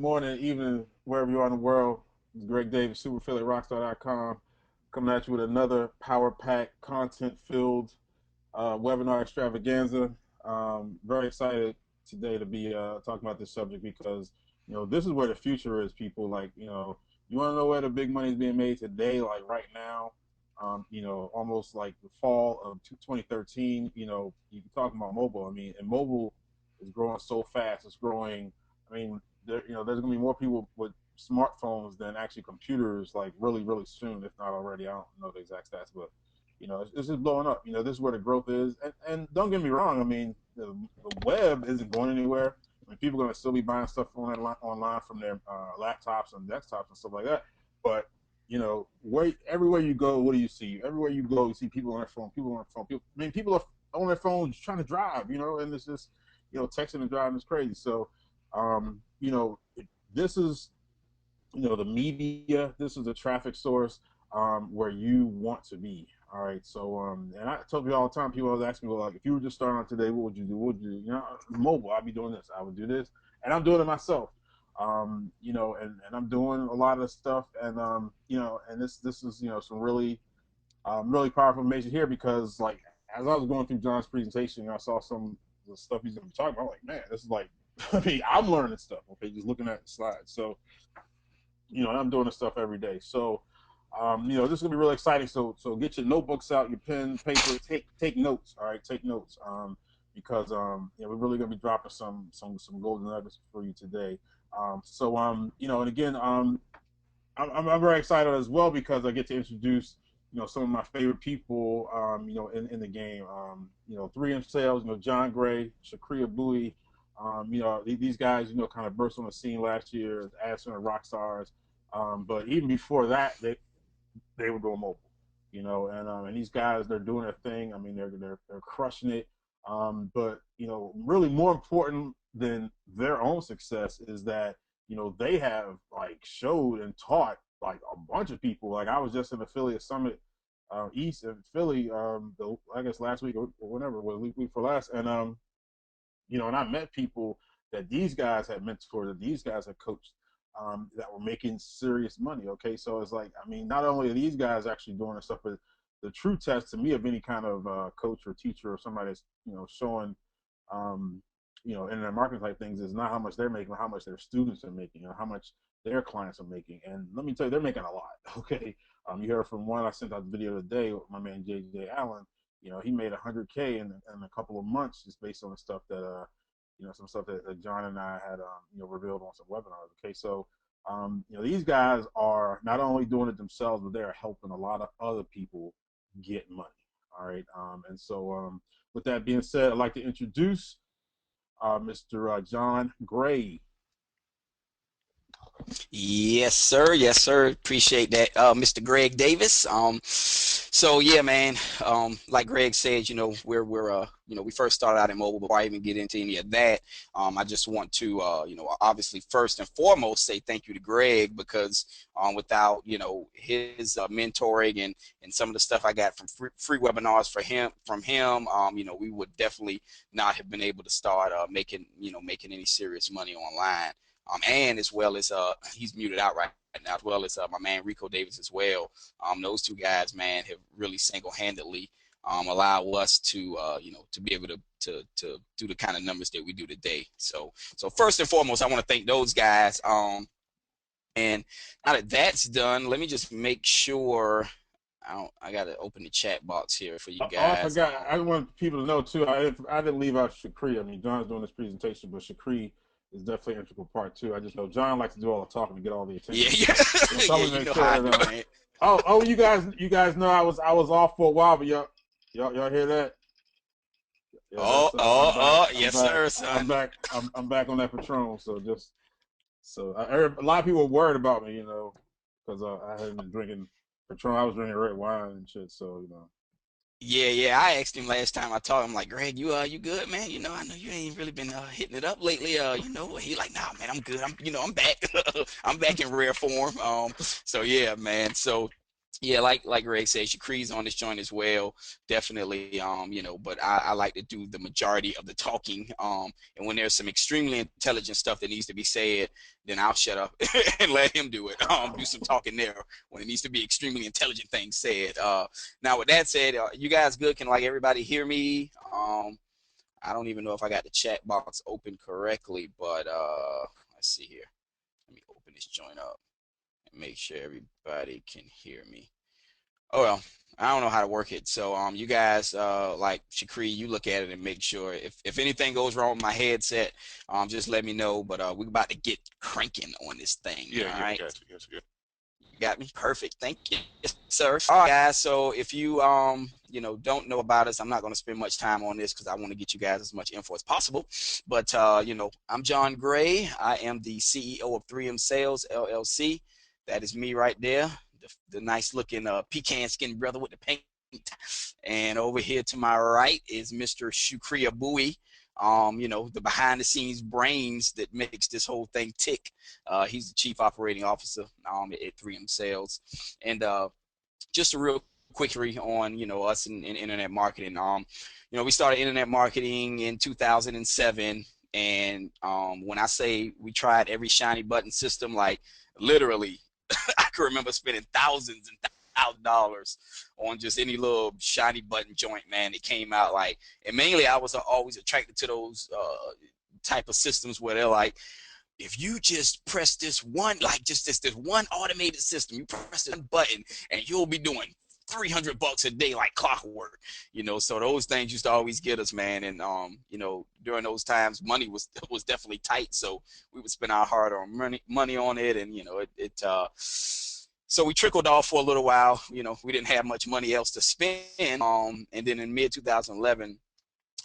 morning, evening, wherever you are in the world. It's Greg Davis, superphillyrockstar.com, coming at you with another power pack, content filled webinar extravaganza. Very excited today to be talking about this subject because this is where the future is. People, like, you want to know where the big money is being made today, like right now. Almost like the fall of 2013. You can talk about mobile. I mean, and mobile is growing so fast. It's growing. I mean, there's going to be more people with smartphones than actually computers, like really, really soon, if not already. I don't know the exact stats, but it's just blowing up. This is where the growth is. And don't get me wrong. I mean, the web isn't going anywhere. I mean, people are going to still be buying stuff online from their laptops and desktops and stuff like that. But everywhere you go, what do you see? Everywhere you go, you see people on their phone. People on their phone. People are on their phones trying to drive. And it's just texting and driving is crazy. So, this is the media. This is the traffic source where you want to be. All right. So, and I tell people all the time. People always ask me, well, like, if you were just starting out today, what would you do? What would you do? Mobile. I'd be doing this. I would do this, and I'm doing it myself. And I'm doing a lot of stuff, and and this is some really really powerful information here, because like as I was going through John's presentation, I saw some of the stuff he's going to be talking about. I'm like, man, this is like, I mean, I'm learning stuff. Okay, just looking at the slides. So and I'm doing this stuff every day. So this is going to be really exciting. So get your notebooks out, your pen, paper, take notes. All right, take notes. Because we're really going to be dropping some golden nuggets for you today. And again, I'm very excited as well because I get to introduce, some of my favorite people, in the game. 3M sales, John Gray, Shakria Bowie, these guys, kind of burst on the scene last year as Center rock stars. But even before that, they were doing mobile, and these guys, they're doing their thing. I mean, they're crushing it. But really more important than their own success is that they have like showed and taught like a bunch of people. Like I was just in affiliate summit East in Philly, I guess last week or whenever it was, week before last, and and I met people that these guys had mentored, that these guys had coached, that were making serious money. Okay, so it's like, I mean, not only are these guys actually doing this stuff, but the true test to me of any kind of coach or teacher or somebody that's showing internet marketing type things is not how much they're making, but how much their students are making, how much their clients are making. And let me tell you, they're making a lot. Okay, you heard from one. I sent out the video today with my man JJ Allen. He made 100K in a couple of months just based on the stuff that some stuff that John and I had revealed on some webinars. Okay, so these guys are not only doing it themselves, but they're helping a lot of other people get money. All right, and so with that being said, I'd like to introduce Mr. John Gray. Yes, sir. Yes, sir. Appreciate that, Mr. Greg Davis. So yeah, man. Like Greg said, we first started out in mobile. Before I even get into any of that, I just want to, obviously first and foremost say thank you to Greg, because without his mentoring and some of the stuff I got from free webinars from him, we would definitely not have been able to start making any serious money online. And as well as he's muted out right now, as well as my man Rico Davis as well. Those two guys, man, have really single-handedly allow us to to be able to do the kind of numbers that we do today. So first and foremost, I want to thank those guys. And now that that's done, let me just make sure. I got to open the chat box here for you guys. Oh, I forgot. I want people to know too. I didn't leave out Shakri. I mean, John's doing this presentation, but Shakri is definitely an integral part too. I just know John likes to do all the talking to get all the attention. Yeah. So yeah, you know how I do, man. Oh, you guys know I was off for a while, but y'all hear that? Yeah, yes, sir, son. I'm back on that Patron. So a lot of people were worried about me, because I hadn't been drinking Patron. I was drinking red wine and shit. So Yeah. I asked him last time I talked. I'm like, Greg, you good, man? I know you ain't really been hitting it up lately. He like, nah, man, I'm good. I'm back. I'm back in rare form. So yeah, man. So Yeah, like Greg says, Shakrie's on this joint as well, definitely. But I like to do the majority of the talking. And when there's some extremely intelligent stuff that needs to be said, then I'll shut up and let him do it. Do some talking there when it needs to be extremely intelligent things said. Now with that said, you guys good? Can like everybody hear me? I don't even know if I got the chat box open correctly, but let's see here. Let me open this joint up and make sure everybody can hear me. Oh well, I don't know how to work it. So you guys like Shakri, you look at it and make sure if anything goes wrong with my headset, just let me know. But we're about to get cranking on this thing. Yeah, All yeah, we right. got you. Yes, good. You got me? Perfect. Thank you. Yes, sir. All right, guys. So if you don't know about us, I'm not going to spend much time on this because I want to get you guys as much info as possible. But I'm John Gray. I am the CEO of 3M Sales LLC. That is me right there. The nice looking pecan skinned brother with the paint. And over here to my right is Mr. Shukriya Bowie. The behind the scenes brains that makes this whole thing tick. He's the chief operating officer at 3M Sales. And just a real quick history on us in internet marketing. We started internet marketing in 2007, and when I say we tried every shiny button system, like literally, I can remember spending thousands and $1,000 on just any little shiny button joint, man. It came out like, and mainly I was always attracted to those type of systems where they're like, if you just press this one, like just this one automated system, you press this one button and you'll be doing $300 a day like clockwork. So those things used to always get us, man. And during those times money was definitely tight, so we would spend our hard earned money on it. And so we trickled off for a little while. We didn't have much money else to spend. And then in mid 2011,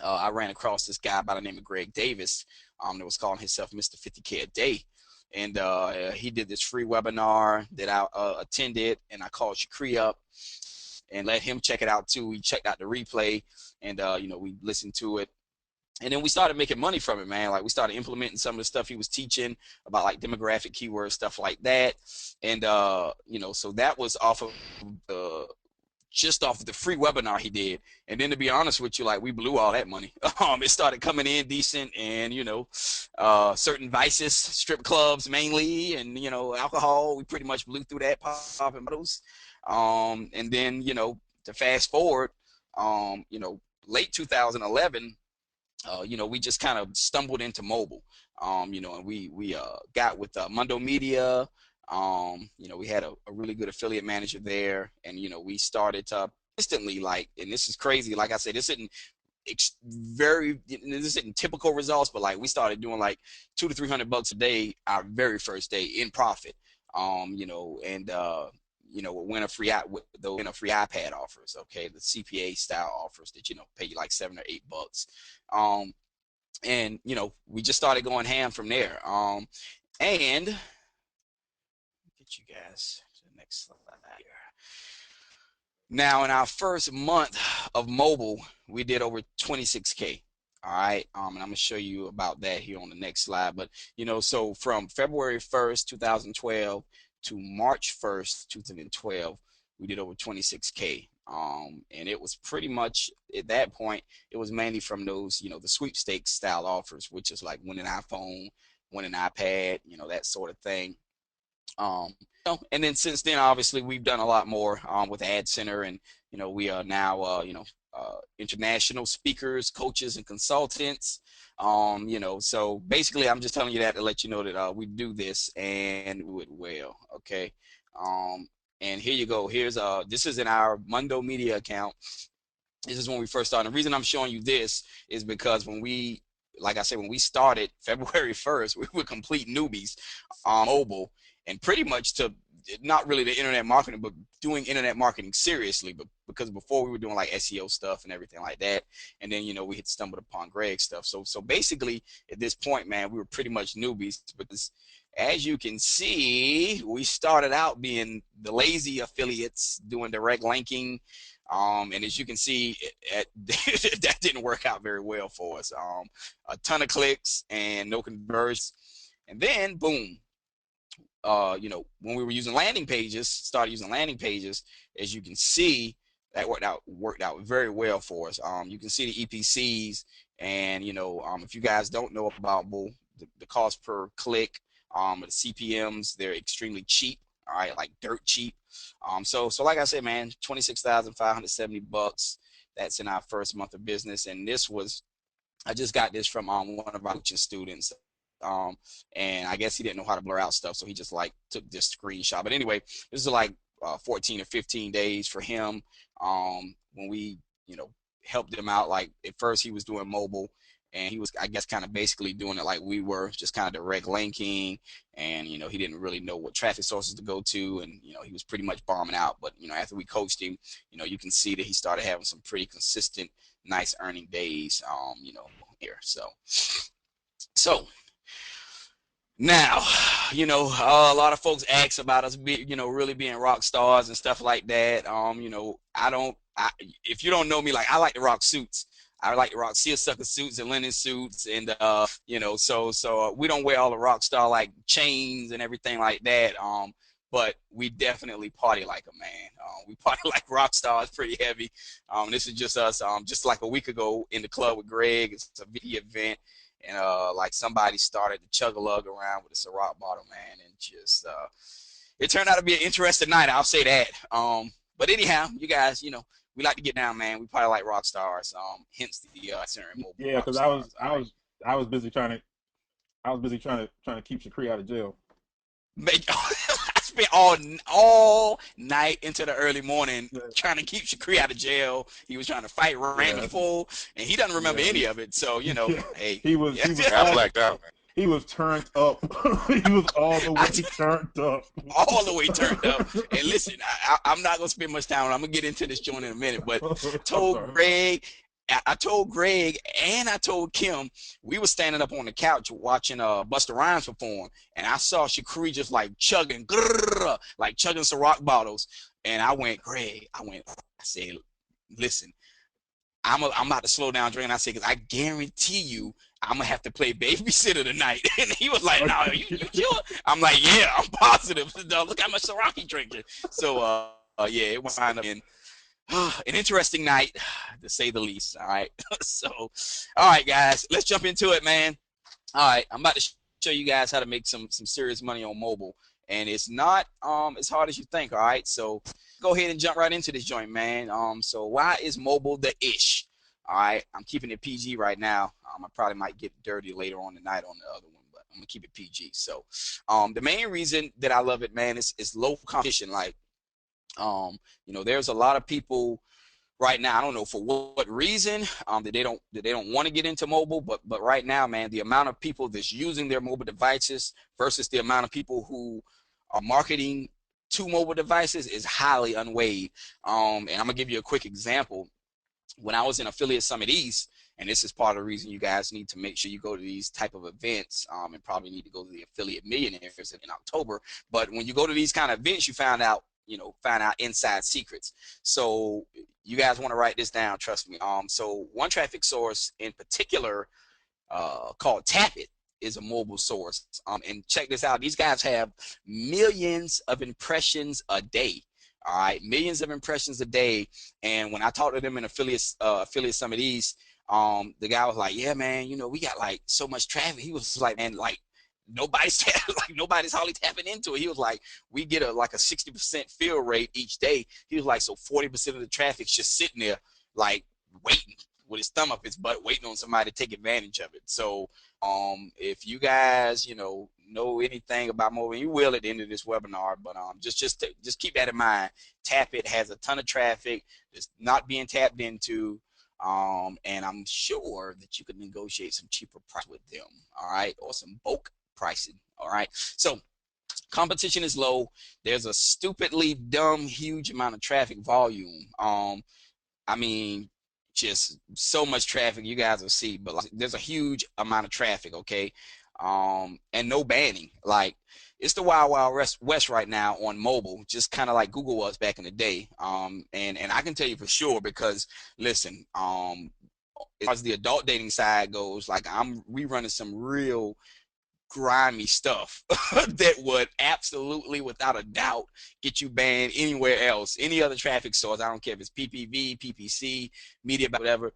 I ran across this guy by the name of Greg Davis, that was calling himself Mr. 50K a day. And he did this free webinar that I attended, and I called Shakri up and let him check it out too. He checked out the replay, and we listened to it. And then we started making money from it, man. Like we started implementing some of the stuff he was teaching about like demographic keywords, stuff like that. And so that was off of just off of the free webinar he did. And then to be honest with you, like we blew all that money. It started coming in decent, and certain vices, strip clubs mainly, and alcohol. We pretty much blew through that, popping bottles. And then to fast forward, late 2011. We just kind of stumbled into mobile, and we got with Mundo Media. We had a really good affiliate manager there, and we started to instantly, like, and this is crazy. Like I said, this isn't typical results, but like we started doing like $200 to $300 a day our very first day in profit. And win a free iPad offers, okay, the CPA style offers that pay you like $7 or $8. Um, and we just started going ham from there. And get you guys to the next slide here. Now, in our first month of mobile, we did over 26K. All right. And I'm going to show you about that here on the next slide. But, so from February 1st, 2012 to March 1st, 2012, we did over 26K. And it was pretty much at that point, it was mainly from those, the sweepstakes style offers, which is like win an iPhone, win an iPad, that sort of thing. And then since then, obviously, we've done a lot more with Ad Center, and we are now international speakers, coaches, and consultants. So basically, I'm just telling you that to let you know that we do this and do it well. Okay. And here you go. This is in our Mundo Media account. This is when we first started. The reason I'm showing you this is because like I said, when we started February 1st, we were complete newbies on mobile, and pretty much to not really the internet marketing, but doing internet marketing seriously. But because before we were doing like SEO stuff and everything like that, and then we had stumbled upon Greg's stuff. So basically at this point, man, we were pretty much newbies, because as you can see, we started out being the lazy affiliates doing direct linking. And as you can see, that didn't work out very well for us. A ton of clicks and no conversions. And then, boom, when we were using landing pages, started using landing pages, as you can see, that worked out very well for us. You can see the EPCs, and if you guys don't know about mobile, the cost per click, the CPMs, they're extremely cheap. All right, like dirt cheap. So like I said, man, $26,570. That's in our first month of business, and I just got this from one of our coaching students. And I guess he didn't know how to blur out stuff, so he just like took this screenshot. But anyway, this is like 14 or 15 days for him. When we, helped him out. Like at first he was doing mobile, and he was, I guess, kind of basically doing it like we were, just kind of direct linking, and he didn't really know what traffic sources to go to, and he was pretty much bombing out. But after we coached him, you can see that he started having some pretty consistent, nice earning days. Here, so now, a lot of folks ask about us, really being rock stars and stuff like that. If you don't know me, like, I like to rock suits. I like to rock seersucker suits and linen suits, and so we don't wear all the rock star like chains and everything like that. But we definitely party like a man. We party like rock stars, pretty heavy. This is just us. Just like a week ago in the club with Greg, it's a video event. And like somebody started to chug a lug around with a Ciroc bottle, man, and just it turned out to be an interesting night. I'll say that. But anyhow, you guys, we like to get down, man. We probably like rock stars. Hence the mobile Yeah, rock because stars. I was busy trying to keep Shakri out of jail. I spent all night into the early morning trying to keep Shakri out of jail. He was trying to fight Randy Full, and he doesn't remember any of it. So hey, he was I blacked out, man. He was turned up. He was all the way turned up. All the way turned up. And listen, I'm not gonna spend much time on it. I'm gonna get into this joint in a minute, but I told Greg and I told Kim, we were standing up on the couch watching Busta Rhymes perform, and I saw Shakri just like chugging, like chugging Ciroc bottles, and Greg, I said, listen, I'm about to slow down drinking. I said, because I guarantee you, I'm gonna have to play babysitter tonight. And he was like, no, you sure? I'm like, yeah, I'm positive. Look how much Ciroc he drinking. So yeah, it was kind of an interesting night, to say the least. All right. So, all right, guys, let's jump into it, man. All right, I'm about to show you guys how to make some serious money on mobile, and it's not as hard as you think. All right, so go ahead and jump right into this joint, man. So why is mobile the ish? All right, I'm keeping it PG right now. I probably might get dirty later on tonight on the other one, but I'm gonna keep it PG. So the main reason that I love it, man, is low competition. Like there's a lot of people right now. I don't know for what reason that they don't want to get into mobile, but right now, man, the amount of people that's using their mobile devices versus the amount of people who are marketing to mobile devices is highly unweighed. And I'm gonna give you a quick example. When I was in Affiliate Summit East, and this is part of the reason you guys need to make sure you go to these type of events, and probably need to go to the Affiliate Millionaires in October. But when you go to these kind of events, you find out inside secrets. So you guys want to write this down, trust me. So one traffic source in particular, called Tapit, is a mobile source. And check this out. These guys have millions of impressions a day. All right, millions of impressions a day. And when I talked to them in Affiliate Summit East, the guy was like, yeah, man, we got like so much traffic. He was like, man, like nobody's hardly tapping into it. He was like, we get a 60% fill rate each day. He was like, so 40% of the traffic's just sitting there like waiting with his thumb up his butt, waiting on somebody to take advantage of it. So if you guys know anything about mobile, you will at the end of this webinar, but just keep that in mind. Tapit has a ton of traffic that's not being tapped into. And I'm sure that you can negotiate some cheaper price with them, all right, or some bulk pricing, all right. So competition is low. There's a stupidly dumb huge amount of traffic volume. I mean, just so much traffic, you guys will see, but like, there's a huge amount of traffic, okay, and no banning. Like, it's the wild west right now on mobile, just kind of like Google was back in the day. And I can tell you for sure, because listen, as far as the adult dating side goes, like we running some real grimy stuff that would absolutely, without a doubt, get you banned anywhere else, any other traffic source. I don't care if it's PPV, PPC, media, whatever.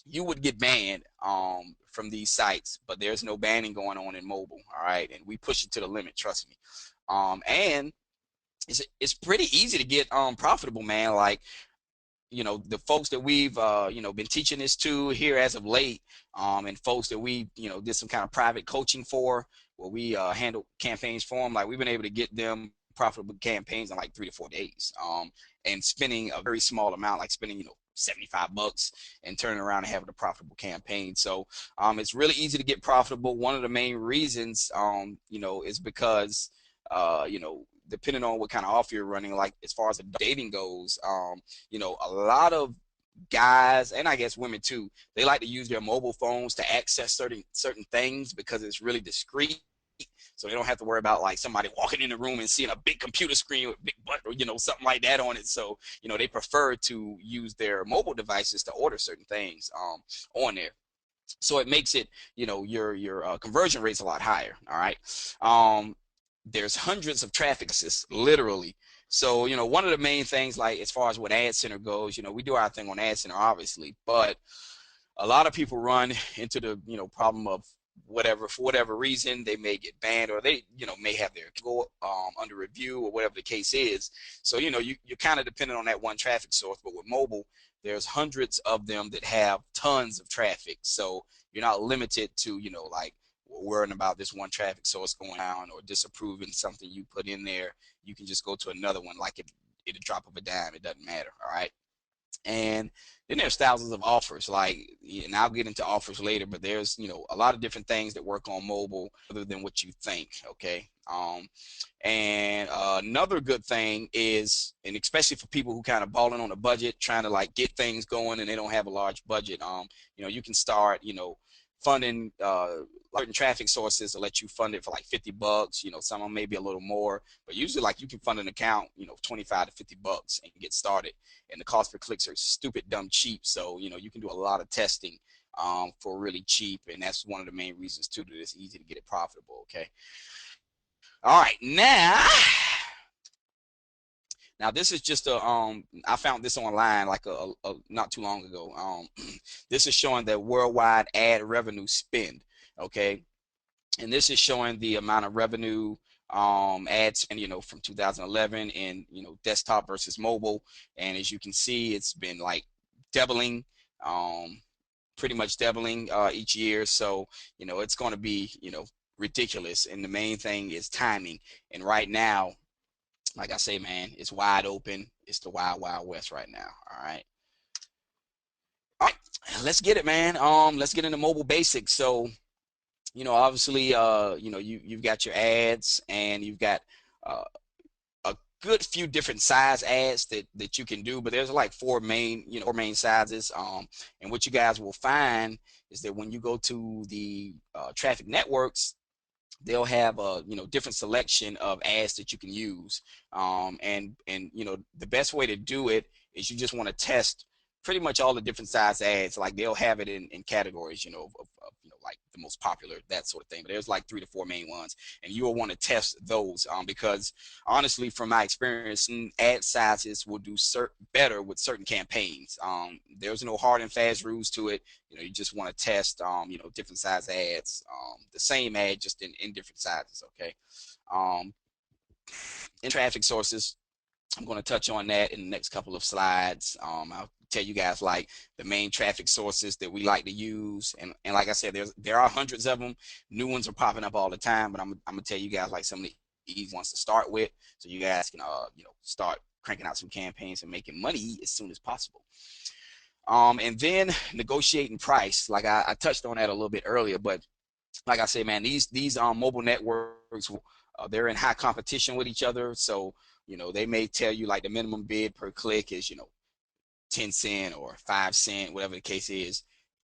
You would get banned from these sites, but there's no banning going on in mobile. All right, and we push it to the limit. Trust me. And it's pretty easy to get profitable, man. Like, you know, the folks that we've you know, been teaching this to here as of late, and folks that we, you know, did some kind of private coaching for, where we handle campaigns for them, like we've been able to get them profitable campaigns in like 3 to 4 days, and spending a very small amount, like spending, you know, $75 and turning around and having a profitable campaign. So it's really easy to get profitable. One of the main reasons, you know, is because you know, depending on what kind of offer you're running, like as far as the dating goes, you know, a lot of guys, and I guess women too, they like to use their mobile phones to access certain things because it's really discreet. So they don't have to worry about like somebody walking in the room and seeing a big computer screen with a big butt, or, you know, something like that on it. So, you know, they prefer to use their mobile devices to order certain things on there. So it makes it, you know, your conversion rate's a lot higher. All right. There's hundreds of traffic assists, literally. So, you know, one of the main things, like as far as what Ad Center goes, you know, we do our thing on Ad Center, obviously, but a lot of people run into the, you know, problem of whatever, for whatever reason, they may get banned, or they, you know, may have their go under review, or whatever the case is. So, you know, you're kind of dependent on that one traffic source. But with mobile, there's hundreds of them that have tons of traffic. So you're not limited to, you know, like worrying about this one traffic source going down or disapproving something you put in there. You can just go to another one, like at a drop of a dime. It doesn't matter. All right. And then there's thousands of offers, like, and I'll get into offers later, but there's, you know, a lot of different things that work on mobile other than what you think. Okay. And another good thing is, and especially for people who kind of balling on a budget, trying to like get things going and they don't have a large budget, you know, you can start, you know, funding certain traffic sources to let you fund it for like $50. You know, some of them may be a little more, but usually like you can fund an account, you know, 25 to $50 and get started. And the cost per clicks are stupid dumb cheap. So, you know, you can do a lot of testing for really cheap. And that's one of the main reasons too that it's easy to get it profitable. Okay. All right. Now this is just a I found this online like a not too long ago. This is showing the worldwide ad revenue spend. Okay. And this is showing the amount of revenue ad spend, you know, from 2011, and, you know, desktop versus mobile. And as you can see, it's been like doubling, pretty much doubling each year. So, you know, it's going to be, you know, ridiculous. And the main thing is timing. And right now, like I say, man, it's wide open. It's the wild, wild west right now. All right. All right. Let's get it, man. Let's get into mobile basics. So, you know, obviously, you know, you've got your ads, and you've got uh, a good few different size ads that you can do, but there's like four main sizes. And what you guys will find is that when you go to the traffic networks, they'll have a, you know, different selection of ads that you can use. And you know, the best way to do it is you just want to test pretty much all the different size ads. Like they'll have it in categories, you know, of you know, like the most popular, that sort of thing. But there's like 3 to 4 main ones, and you'll want to test those because honestly, from my experience, ad sizes will do better with certain campaigns. There's no hard and fast rules to it. You know, you just want to test, you know, different size ads, the same ad just in different sizes. Okay. In traffic sources, I'm going to touch on that in the next couple of slides. I'll tell you guys like the main traffic sources that we like to use, and like I said, there are hundreds of them. New ones are popping up all the time, but I'm gonna tell you guys like some of the easy ones to start with, so you guys can you know, start cranking out some campaigns and making money as soon as possible. And then negotiating price, like I touched on that a little bit earlier, but like I say, man, these mobile networks, they're in high competition with each other. So, you know, they may tell you like the minimum bid per click is, you know, 10 cent or 5 cent, whatever the case is.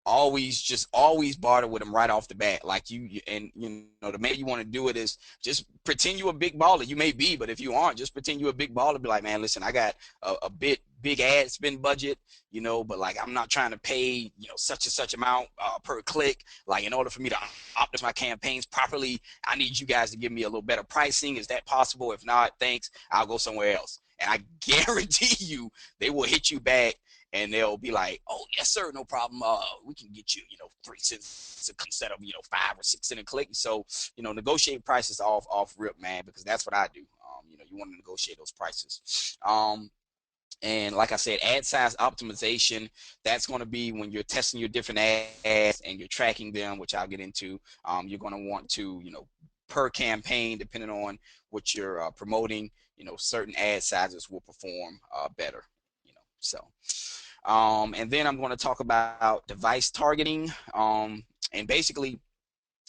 Always barter with them right off the bat. Like and you know, the way you want to do it is just pretend you a big baller. You may be, but if you aren't, just pretend you a big baller. Be like, man, listen, I got a bit big ad spend budget, you know, but like I'm not trying to pay, you know, such and such amount per click. Like in order for me to optimize my campaigns properly, I need you guys to give me a little better pricing. Is that possible? If not, thanks, I'll go somewhere else. And I guarantee you they will hit you back and they'll be like, oh yes sir, no problem, we can get you, you know, 3 cents instead of, you know, 5 or 6 cents a click. So, you know, negotiate prices off rip, man, because that's what I do. You know, you want to negotiate those prices. And like I said, ad size optimization, that's going to be when you're testing your different ads and you're tracking them, which I'll get into. You're going to want to, you know, per campaign, depending on what you're promoting, you know, certain ad sizes will perform better, you know. So, and then I'm going to talk about device targeting. And basically,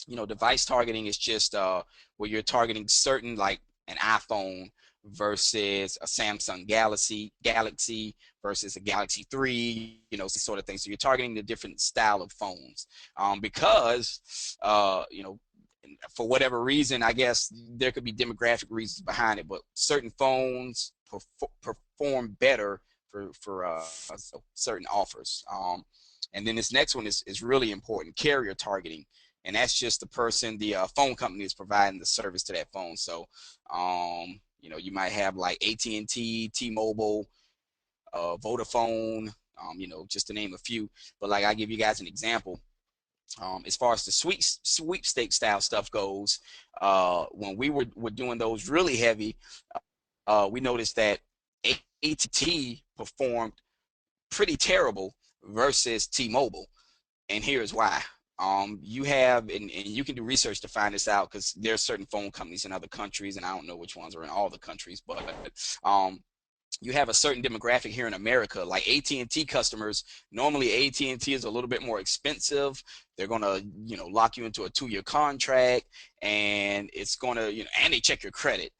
you know, device targeting is just where you're targeting certain, like an iPhone versus a Samsung Galaxy versus a Galaxy 3, you know, sort of thing. So you're targeting the different style of phones because, you know, for whatever reason, I guess there could be demographic reasons behind it, but certain phones perform better for certain offers. And then this next one is really important, carrier targeting. And that's just the person, the phone company is providing the service to that phone. So, you know, you might have like AT&T, T-Mobile, Vodafone, you know, just to name a few. But like, I'll give you guys an example. As far as the sweepstake style stuff goes, when we were doing those really heavy, we noticed that AT&T performed pretty terrible versus T-Mobile. And here's why. You have, and you can do research to find this out, because there are certain phone companies in other countries, and I don't know which ones are in all the countries, but you have a certain demographic here in America, like AT&T customers. Normally AT&T is a little bit more expensive. They're going to, you know, lock you into a 2-year contract, and it's going to, you know, and they check your credit.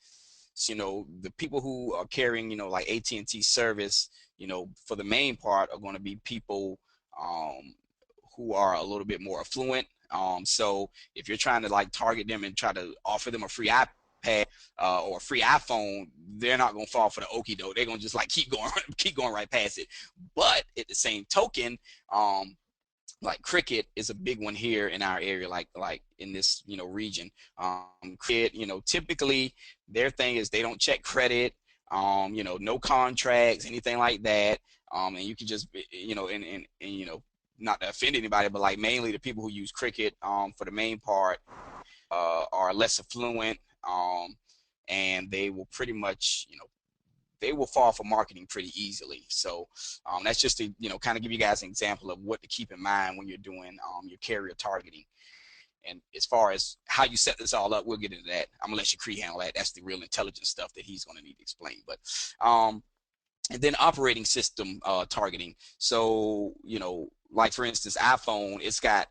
So, you know, the people who are carrying, you know, like AT&T service, you know, for the main part are going to be people who are a little bit more affluent. So if you're trying to like target them and try to offer them a free iPad or a free iPhone, they're not gonna fall for the okie doke. They're gonna just like keep going, keep going right past it. But at the same token, like Cricket is a big one here in our area, like in this, you know, region. Cricket, you know, typically their thing is they don't check credit, you know, no contracts, anything like that. And you can just, you know, and you know, not to offend anybody, but like mainly the people who use Cricket for the main part are less affluent, and they will pretty much, you know, they will fall for marketing pretty easily. So that's just to, you know, kind of give you guys an example of what to keep in mind when you're doing your carrier targeting. And as far as how you set this all up, we'll get into that. I'm gonna let Shakri handle that. That's the real intelligent stuff that he's gonna need to explain. But and then operating system targeting. So, you know, like for instance, iPhone, it's got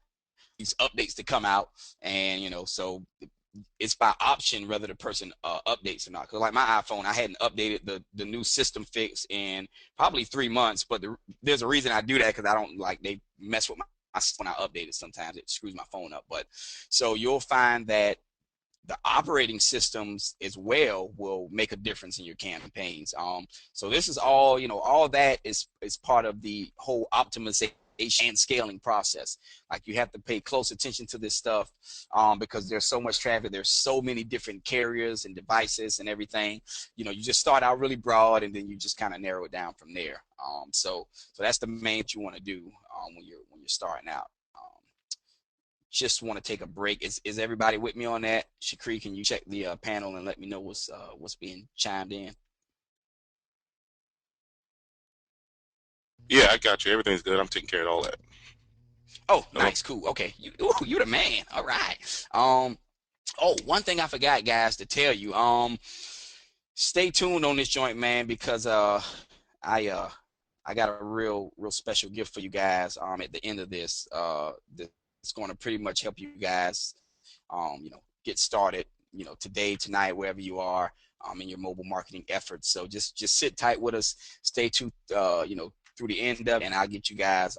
these updates to come out, and you know, so it's by option whether the person updates or not. Because like my iPhone, I hadn't updated the new system fix in probably 3 months, but there's a reason I do that, because I don't like they mess with my when I update it. Sometimes it screws my phone up. But so you'll find that the operating systems as well will make a difference in your campaigns. So this is all, you know, all that is part of the whole optimization and scaling process. Like you have to pay close attention to this stuff because there's so much traffic. There's so many different carriers and devices and everything. You know, you just start out really broad and then you just kind of narrow it down from there. So that's the main thing you want to do when you're starting out. Just want to take a break. Is everybody with me on that? Shakri, can you check the panel and let me know what's being chimed in? Yeah, I got you. Everything's good. I'm taking care of all that. Oh, Hello? nice, cool. Okay, you the man. All right. Oh, one thing I forgot, guys, to tell you. Stay tuned on this joint, man, because I uh, I got a real special gift for you guys. At the end of this, it's going to pretty much help you guys, you know, get started, you know, today, tonight, wherever you are, in your mobile marketing efforts. So just sit tight with us, stay tuned, you know, through the end of it, and I'll get you guys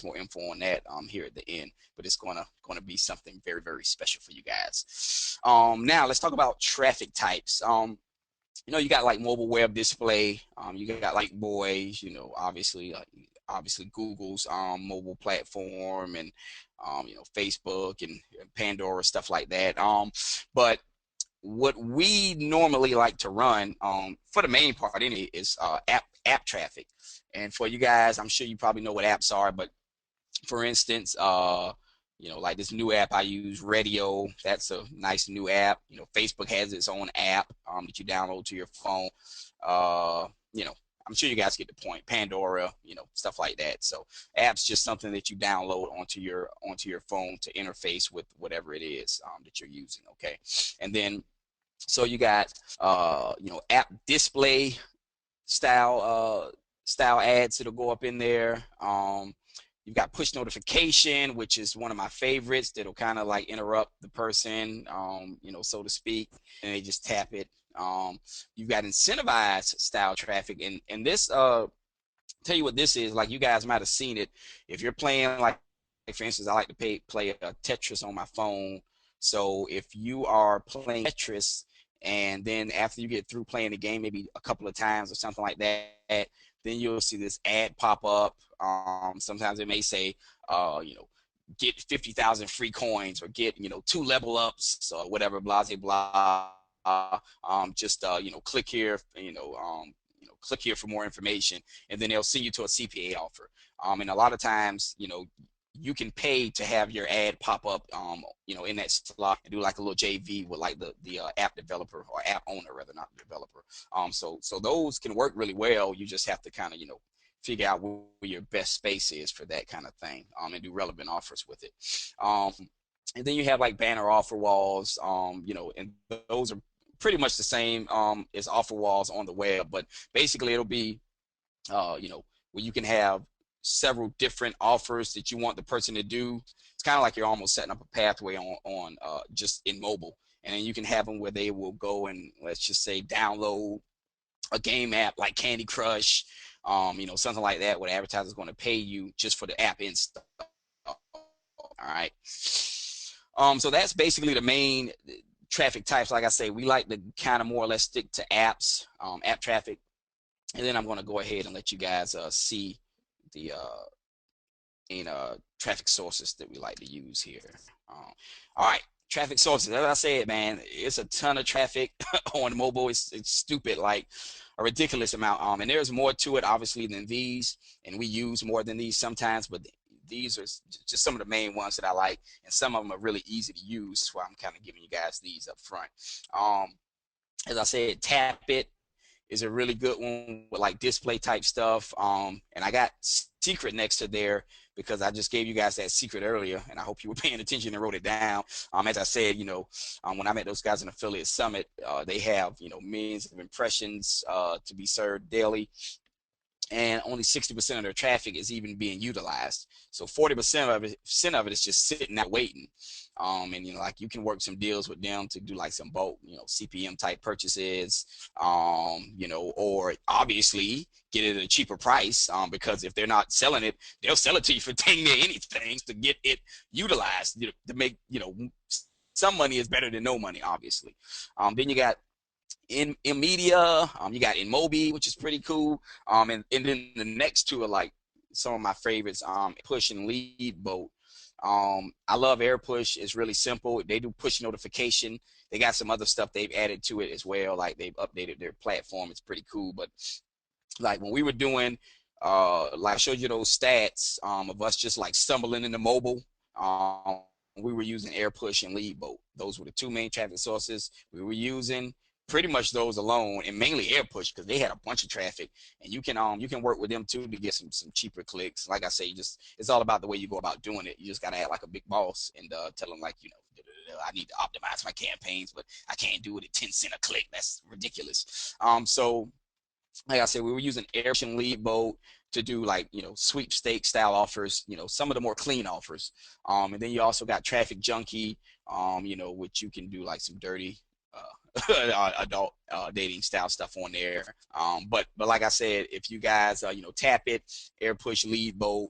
more info on that here at the end. But it's gonna be something very special for you guys. Now let's talk about traffic types. you got like mobile web display. You got like boys, obviously Google's mobile platform, and Facebook and Pandora, stuff like that. But what we normally like to run, for the main part anyway, is app traffic. And for you guys, I'm sure you probably know what apps are, but for instance, like this new app I use, Radio. That's a nice new app. Facebook has its own app that you download to your phone. Uh, you know, I'm sure you guys get the point. Pandora, stuff like that. So apps just something that you download onto your phone to interface with whatever it is that you're using. Okay, and then so you got app display style ads that'll go up in there. You've got push notification, which is one of my favorites. That'll kind of like interrupt the person, so to speak, and they just tap it. You've got incentivized style traffic, and this tell you what this is. Like, you guys might have seen it if you're playing, like for instance, I like to play Tetris on my phone. So if you are playing Tetris, and then after you get through playing the game, maybe a couple of times or something like that, then you'll see this ad pop up. Sometimes it may say, get 50,000 free coins, or get 2 level ups, or whatever, blah blah blah. Click here, click here for more information, and then they'll send you to a CPA offer. And a lot of times, you can pay to have your ad pop up, in that slot, and do like a little JV with like the app developer, or app owner rather, not developer. So those can work really well. You just have to kind of figure out where your best space is for that kind of thing, and do relevant offers with it. And then you have like banner offer walls, and those are pretty much the same as offer walls on the web, but basically it'll be where you can have several different offers that you want the person to do. It's kind of like you're almost setting up a pathway on just in mobile, and then you can have them where they will go and, let's just say, download a game app like Candy Crush, something like that, where the advertiser is going to pay you just for the app install. All right. So that's basically the main traffic types. Like I say, we like to kind of more or less stick to apps, app traffic. And then I'm going to go ahead and let you guys see the main traffic sources that we like to use here. All right, traffic sources. As I said, man, it's a ton of traffic on mobile. It's stupid, like a ridiculous amount. And there's more to it, obviously, than these. And we use more than these sometimes, but these are just some of the main ones that I like. And some of them are really easy to use, so I'm kind of giving you guys these up front. As I said, Tap It is a really good one with like display type stuff. And I got secret next to there because I just gave you guys that secret earlier, and I hope you were paying attention and wrote it down. As I said, when I met those guys in Affiliate Summit, they have millions of impressions to be served daily, and only 60% of their traffic is even being utilized. So 40% of it is just sitting there waiting. And like, you can work some deals with them to do like some bulk, CPM type purchases, or obviously get it at a cheaper price, because if they're not selling it, they'll sell it to you for dang near anything to get it utilized, to make, some money is better than no money, obviously. Then you got in media, you got in Mobi, which is pretty cool. And then the next two are like some of my favorites, Push and Lead Boat. I love Air Push. It's really simple. They do push notification. They got some other stuff they've added to it as well. Like, they've updated their platform. It's pretty cool. But like, when we were doing, like I showed you those stats of us just like stumbling into mobile, we were using Air Push and Lead Boat. Those were the two main traffic sources we were using. Pretty much those alone, and mainly Air Push, because they had a bunch of traffic, and you can work with them too to get some cheaper clicks. Like I say, it's all about the way you go about doing it. You just gotta act like a big boss and tell them, like, I need to optimize my campaigns, but I can't do it at 10 cents a click. That's ridiculous. So like I said, we were using Air Push and Lead Boat to do like sweepstake style offers, some of the more clean offers. And then you also got Traffic Junkie, which you can do like some dirty adult dating style stuff on there. But like I said, if you guys Tap It, Air Push, Lead Boat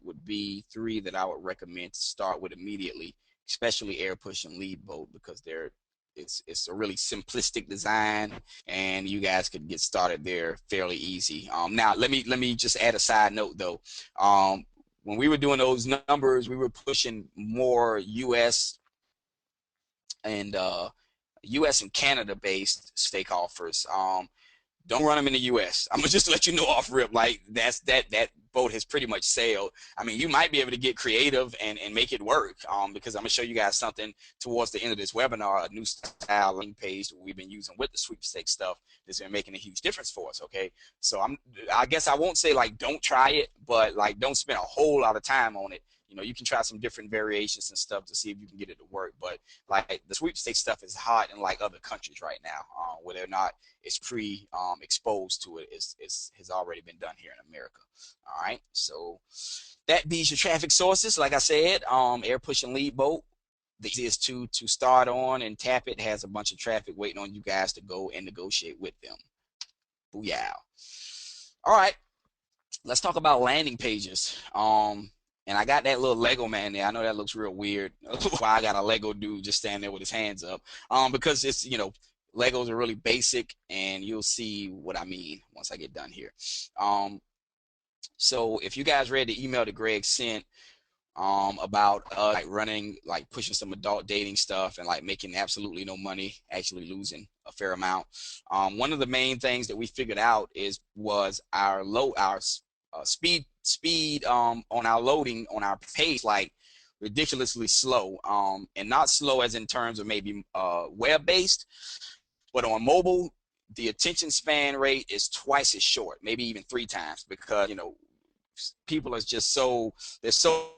would be 3 that I would recommend to start with immediately, especially Air Push and Lead Boat, because they're it's a really simplistic design, and you guys could get started there fairly easy. Now let me just add a side note though. When we were doing those numbers, we were pushing more and U.S. and Canada based stake offers. Don't run them in the U.S. I'm gonna just let you know off rip, like that boat has pretty much sailed. I mean, you might be able to get creative and make it work, because I'm gonna show you guys something towards the end of this webinar, a new style link page that we've been using with the sweepstakes stuff that's been making a huge difference for us. Okay, so I guess I won't say like don't try it, but like don't spend a whole lot of time on it. You know, you can try some different variations and stuff to see if you can get it to work. But like the sweepstakes stuff is hot in like other countries right now, where they're not as exposed to it has already been done here in America. All right, so that beats your traffic sources. Like I said, air push and lead boat, the easiest to start on and tap it, has a bunch of traffic waiting on you guys to go and negotiate with them. Booyah. All right, let's talk about landing pages. And I got that little Lego man there. I know that looks real weird. Why I got a Lego dude just standing there with his hands up? Because it's, you know, Legos are really basic, and you'll see what I mean once I get done here. So if you guys read the email that Greg sent about like running, like pushing some adult dating stuff and like making absolutely no money, actually losing a fair amount. One of the main things that we figured out was our speed on our loading on our page, like ridiculously slow, and not slow as in terms of maybe web-based, but on mobile the attention span rate is twice as short, maybe even 3 times, because, you know, people are just there's so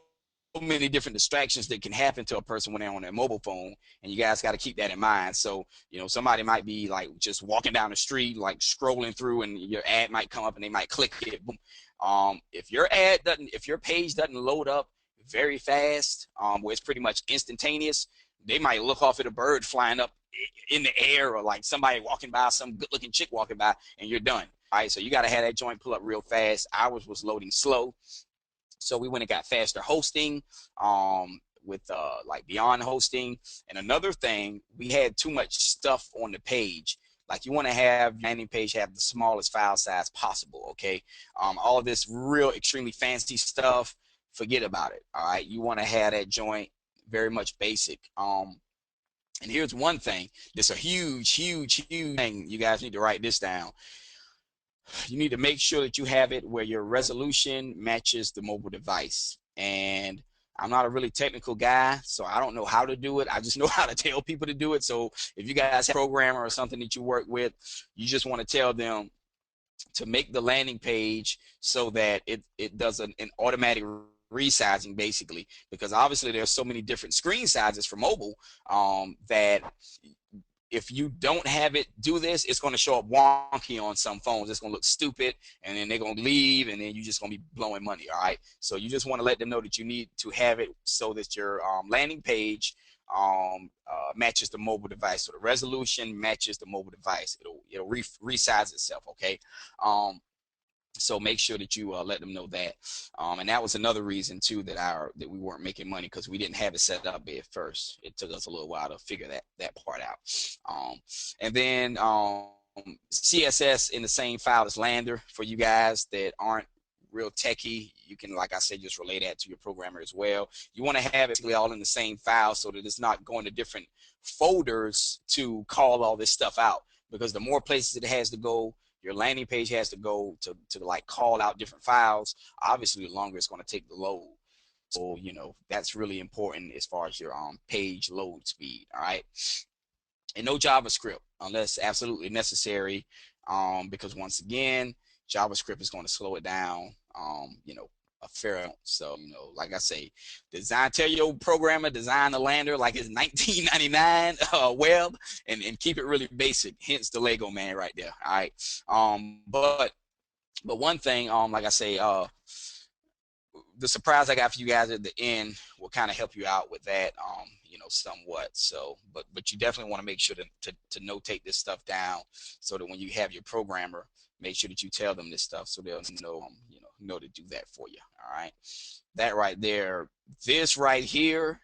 many different distractions that can happen to a person when they're on their mobile phone, and you guys got to keep that in mind. So, you know, somebody might be like just walking down the street, like scrolling through, and your ad might come up and they might click it. Boom. If your page doesn't load up very fast, where it's pretty much instantaneous, they might look off at a bird flying up in the air, or like somebody walking by, some good-looking chick walking by, and you're done. All right, so you got to have that joint pull up real fast. Ours was loading slow, so we went and got faster hosting, with like beyond hosting. And another thing, we had too much stuff on the page. Like, you want to have your landing page have the smallest file size possible. Okay, all of this real extremely fancy stuff, forget about it. All right, you want to have that joint very much basic. And here's one thing that's a huge thing. You guys need to write this down. You need to make sure that you have it where your resolution matches the mobile device. And I'm not a really technical guy, so I don't know how to do it. I just know how to tell people to do it. So if you guys have a programmer or something that you work with, you just want to tell them to make the landing page so that it does an automatic resizing, basically, because obviously there's so many different screen sizes for mobile, that if you don't have it do this, it's going to show up wonky on some phones. It's going to look stupid, and then they're going to leave, and then you're just going to be blowing money. All right, so you just want to let them know that you need to have it so that your landing page matches the mobile device. So the resolution matches the mobile device. It'll resize itself. Okay. So make sure that you let them know that. And that was another reason too that we weren't making money, because we didn't have it set up at first. It took us a little while to figure that part out. And then CSS in the same file as Lander. For you guys that aren't real techie, you can, like I said, just relay that to your programmer as well. You want to have it basically all in the same file so that it's not going to different folders to call all this stuff out, because the more places it has to go, your landing page has to go to like call out different files, obviously the longer it's going to take to load. So, you know, that's really important as far as your page load speed. All right, and no JavaScript unless absolutely necessary, because once again, JavaScript is going to slow it down, you know, a fair amount. So, you know, like I say, tell your programmer design the lander like it's 1999 web, and keep it really basic, hence the Lego man right there. All right, but one thing, like I say, the surprise I got for you guys at the end will kind of help you out with that, you know, somewhat. So, but you definitely want to make sure to notate this stuff down, so that when you have your programmer, make sure that you tell them this stuff so they'll know, you know to do that for you. All right, that right there, this right here,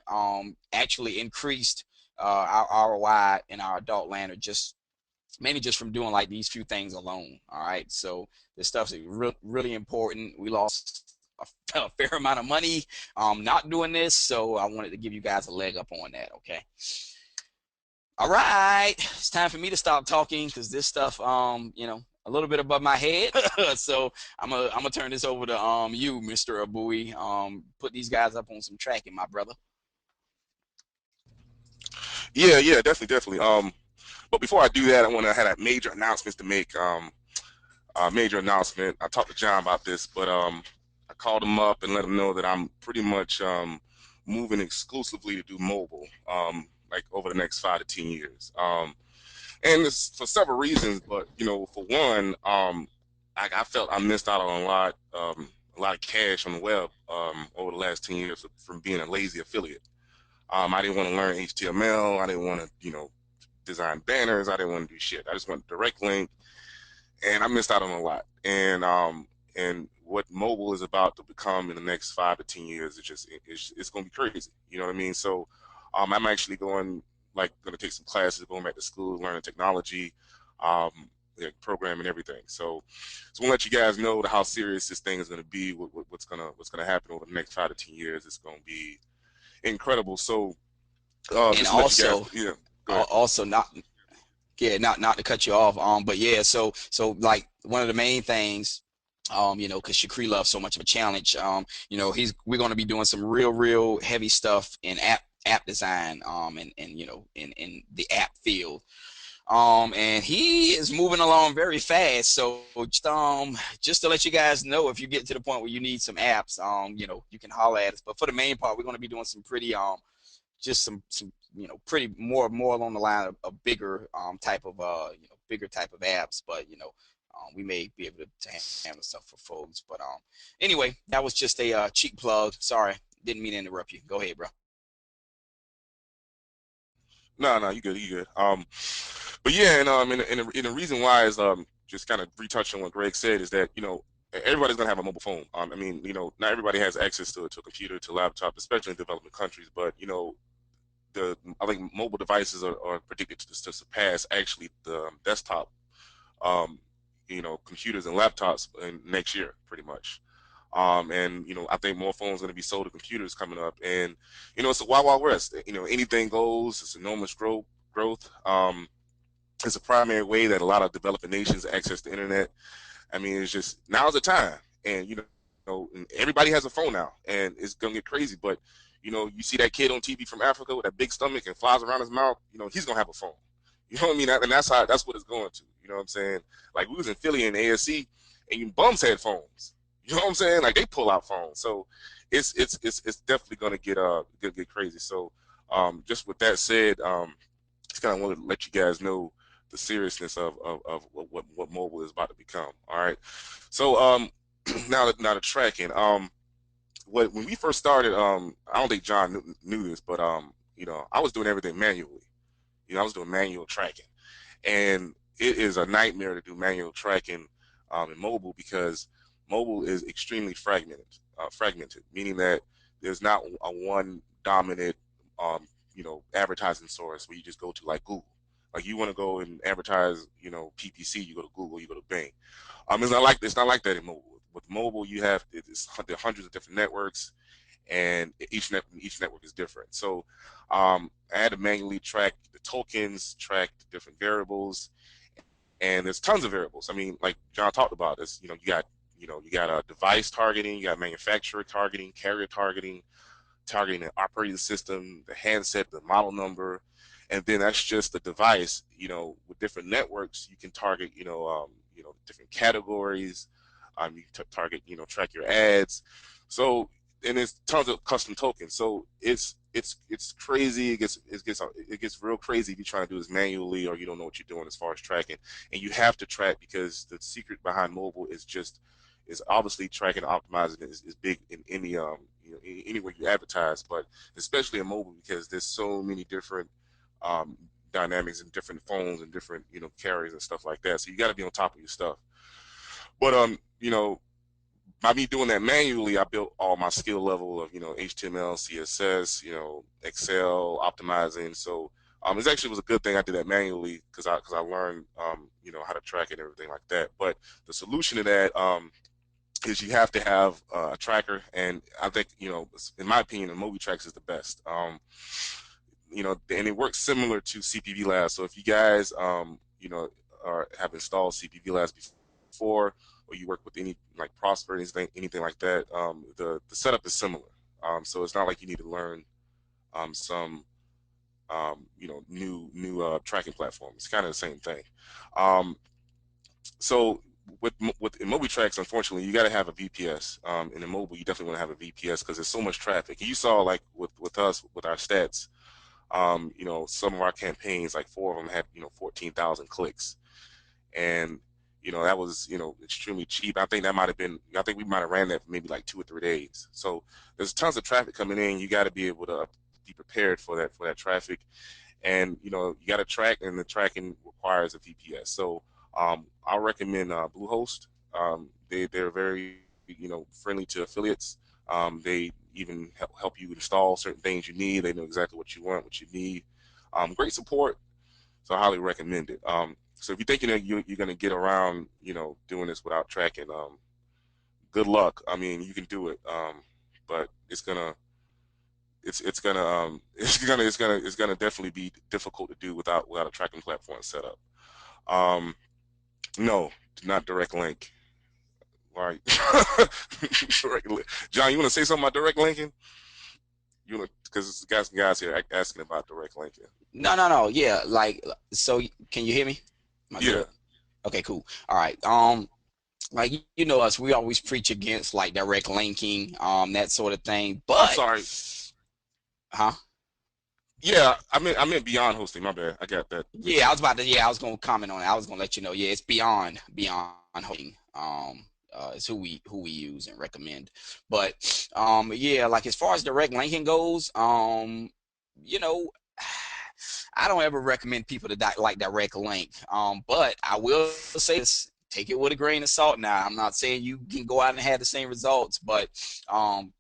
actually increased our ROI in our adult land are just mainly just from doing like these few things alone. All right, so this stuff's really important. We lost a fair amount of money not doing this, so I wanted to give you guys a leg up on that. Okay. All right, it's time for me to stop talking because this stuff, you know, a little bit above my head. So I'm gonna turn this over to you, Mr. Abui. Put these guys up on some tracking, my brother. Yeah, yeah, definitely. But before I do that, I want to have major announcements to make. Major announcement. I talked to John about this, but I called him up and let him know that I'm pretty much moving exclusively to do mobile, like over the next 5 to 10 years. And this for several reasons, but you know, for one, I felt I missed out on a lot of cash on the web over the last 10 years from being a lazy affiliate. I didn't want to learn HTML. I didn't want to, you know, design banners. I didn't want to do shit. I just want direct link, and I missed out on a lot. And what mobile is about to become in the next 5 to 10 years, it's going to be crazy. You know what I mean? So, I'm actually going to take some classes, going back to school, learning technology, um, like program and everything. So I want to let you guys know how serious this thing is going to be. What's gonna happen over the next 5 to 10 years? It's going to be incredible. So, And just to let you guys, also, yeah, go ahead. also not yeah, not to cut you off. But yeah, so like one of the main things, you know, because Shakri loves so much of a challenge. You know, we're going to be doing some real heavy stuff in app design, and you know, in the app field. And he is moving along very fast. So just to let you guys know, if you get to the point where you need some apps, you know, you can holler at us. But for the main part, we're going to be doing some pretty just some you know pretty more along the line of bigger type of you know bigger type of apps, but you know we may be able to handle stuff for folks. But anyway, that was just a cheap plug. Sorry, didn't mean to interrupt you. Go ahead, bro. No, you good, you good. But yeah, and the reason why is just kind of retouching on what Greg said is that, you know, everybody's gonna have a mobile phone. I mean, you know, not everybody has access to a computer, to a laptop, especially in developing countries. But you know, I think mobile devices are predicted to surpass actually the desktop, um, you know, computers and laptops in next year, pretty much. And you know, I think more phones are going to be sold to computers coming up, and you know, it's a wild west. You know, anything goes. It's enormous growth. It's a primary way that a lot of developing nations access the internet. I mean, it's just now's the time, and you know, everybody has a phone now, and it's gonna get crazy. But you know, you see that kid on TV from Africa with that big stomach and flies around his mouth. You know, he's gonna have a phone. You know what I mean? And that's what it's going to. You know what I'm saying? Like we was in Philly in ASC, and you bums had phones. You know what I'm saying? Like they pull out phones. So it's definitely gonna get crazy. So just with that said, just kind of want to let you guys know the seriousness of what mobile is about to become. All right. So now the tracking. When we first started, I don't think John knew this, but you know, I was doing everything manually. You know, I was doing manual tracking, and it is a nightmare to do manual tracking in mobile because mobile is extremely fragmented, meaning that there's not a one dominant, you know, advertising source where you just go to like Google. Like you want to go and advertise, you know, PPC, you go to Google, you go to Bing. It's not like that in mobile. With mobile, you have there are hundreds of different networks, and each network is different. So I had to manually track the tokens, track the different variables, and there's tons of variables. I mean, like John talked about this. You got device targeting, you got manufacturer targeting, carrier targeting the operating system, the handset, the model number, and then that's just the device. You know, with different networks, you can target different categories. You can target, you know, track your ads. So and there's tons of custom tokens. So it's crazy. It gets real crazy if you try to do this manually or you don't know what you're doing as far as tracking. And you have to track because the secret behind mobile is obviously tracking and optimizing is big in any anywhere you advertise, but especially in mobile because there's so many different um, dynamics and different phones and different carriers and stuff like that. So you got to be on top of your stuff. But you know, by me doing that manually, I built all my skill level of HTML, CSS, Excel, optimizing. So It actually was a good thing I did that manually because I learned you know, how to track it and everything like that. But the solution to that is you have to have a tracker, and I think, you know, in my opinion, the MobiTrax is the best. You know, and it works similar to CPV Labs. So if you guys you know, have installed CPV Labs before, or you work with any like Prosper, anything like that, the setup is similar. So it's not like you need to learn some you know, new tracking platform. It's kind of the same thing. So with MobiTrax, unfortunately, you got to have a VPS. In the mobile, you definitely want to have a VPS because there's so much traffic. And you saw, like with us, with our stats, you know, some of our campaigns, like 4 of them had, you know, 14,000 clicks, and you know, that was, you know, extremely cheap. I think that might have been, I think we might have ran that for maybe like 2 or 3 days. So there's tons of traffic coming in. You got to be able to be prepared for that traffic, and you know, you got to track, and the tracking requires a VPS. So I'll recommend Bluehost. They're very, you know, friendly to affiliates. They even help you install certain things you need. They know exactly what you want, what you need. Great support, so I highly recommend it. So if you think, you know, you're going to get around, you know, doing this without tracking, good luck. I mean, you can do it, but it's gonna it's gonna definitely be difficult to do without a tracking platform set up. Um, no, not direct link. Right. John, you want to say something about direct linking? You want, because got some guys here asking about direct linking. No. Yeah, like, so can you hear me? Am I Yeah. good? Okay, cool. All right. Like, you know us, we always preach against like direct linking, that sort of thing. I'm But, sorry. huh? Yeah, I meant beyond hosting. My bad. I got that Yeah, mixed I up. was about to. Yeah, I was gonna comment on it. I was gonna let you know. Yeah, it's beyond hosting. Is who we use and recommend. But yeah, like as far as direct linking goes, you know, I don't ever recommend people to like direct link. But I will say this: take it with a grain of salt. Now, I'm not saying you can go out and have the same results, but um,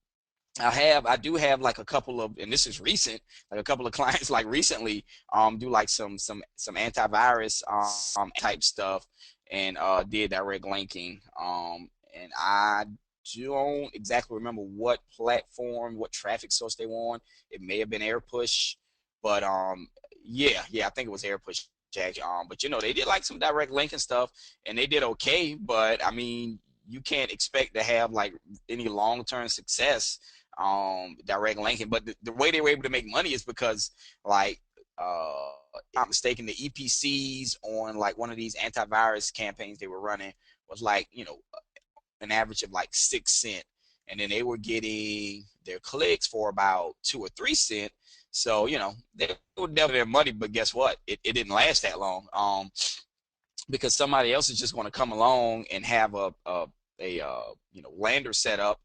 I do have like a couple of, and this is recent, like a couple of clients like recently do like some antivirus type stuff, and did direct linking, and I don't exactly remember what platform, what traffic source they were on. It may have been AirPush, but yeah, I think it was AirPush actually. But you know, they did like some direct linking stuff, and they did okay. But I mean, you can't expect to have like any long-term success direct linking. But the way they were able to make money is because, like, if I'm not mistaken, the EPCs on like one of these antivirus campaigns they were running was like, you know, an average of like 6 cents, and then they were getting their clicks for about 2 or 3 cents. So you know, they were definitely their money. But guess what, it didn't last that long, because somebody else is just going to come along and have a you know, lander set up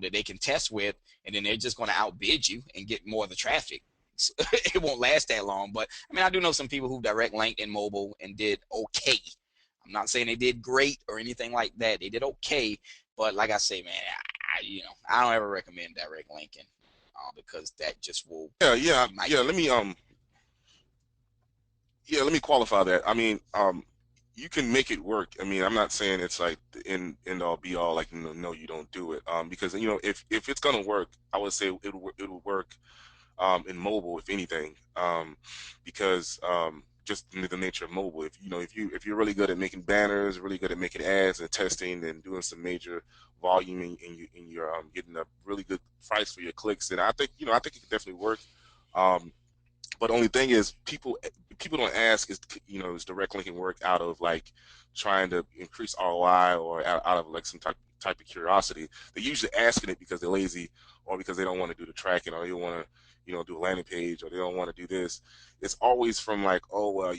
that they can test with, and then they're just going to outbid you and get more of the traffic. So it won't last that long. But I mean, I do know some people who direct linked in mobile and did okay. I'm not saying they did great or anything like that. They did okay, but like I say, man, you know, I don't ever recommend direct linking, because that just will, Yeah, you might yeah. get. Let me qualify that. I mean, you can make it work. I mean, I'm not saying it's like the end all be all. Like, no, you don't do it. Because, you know, if it's gonna work, I would say it would work in mobile, if anything, because just the nature of mobile. If you know, if you're really good at making banners, really good at making ads and testing and doing some major volume, and you're getting a really good price for your clicks, then I think, I think it can definitely work. Um, but the only thing is, people don't ask, is direct linking work out of like trying to increase ROI, or out of like some type of curiosity. They're usually asking it because they're lazy, or because they don't want to do the tracking, or they don't want to, do a landing page, or they don't want to do this. It's always from like, oh well, I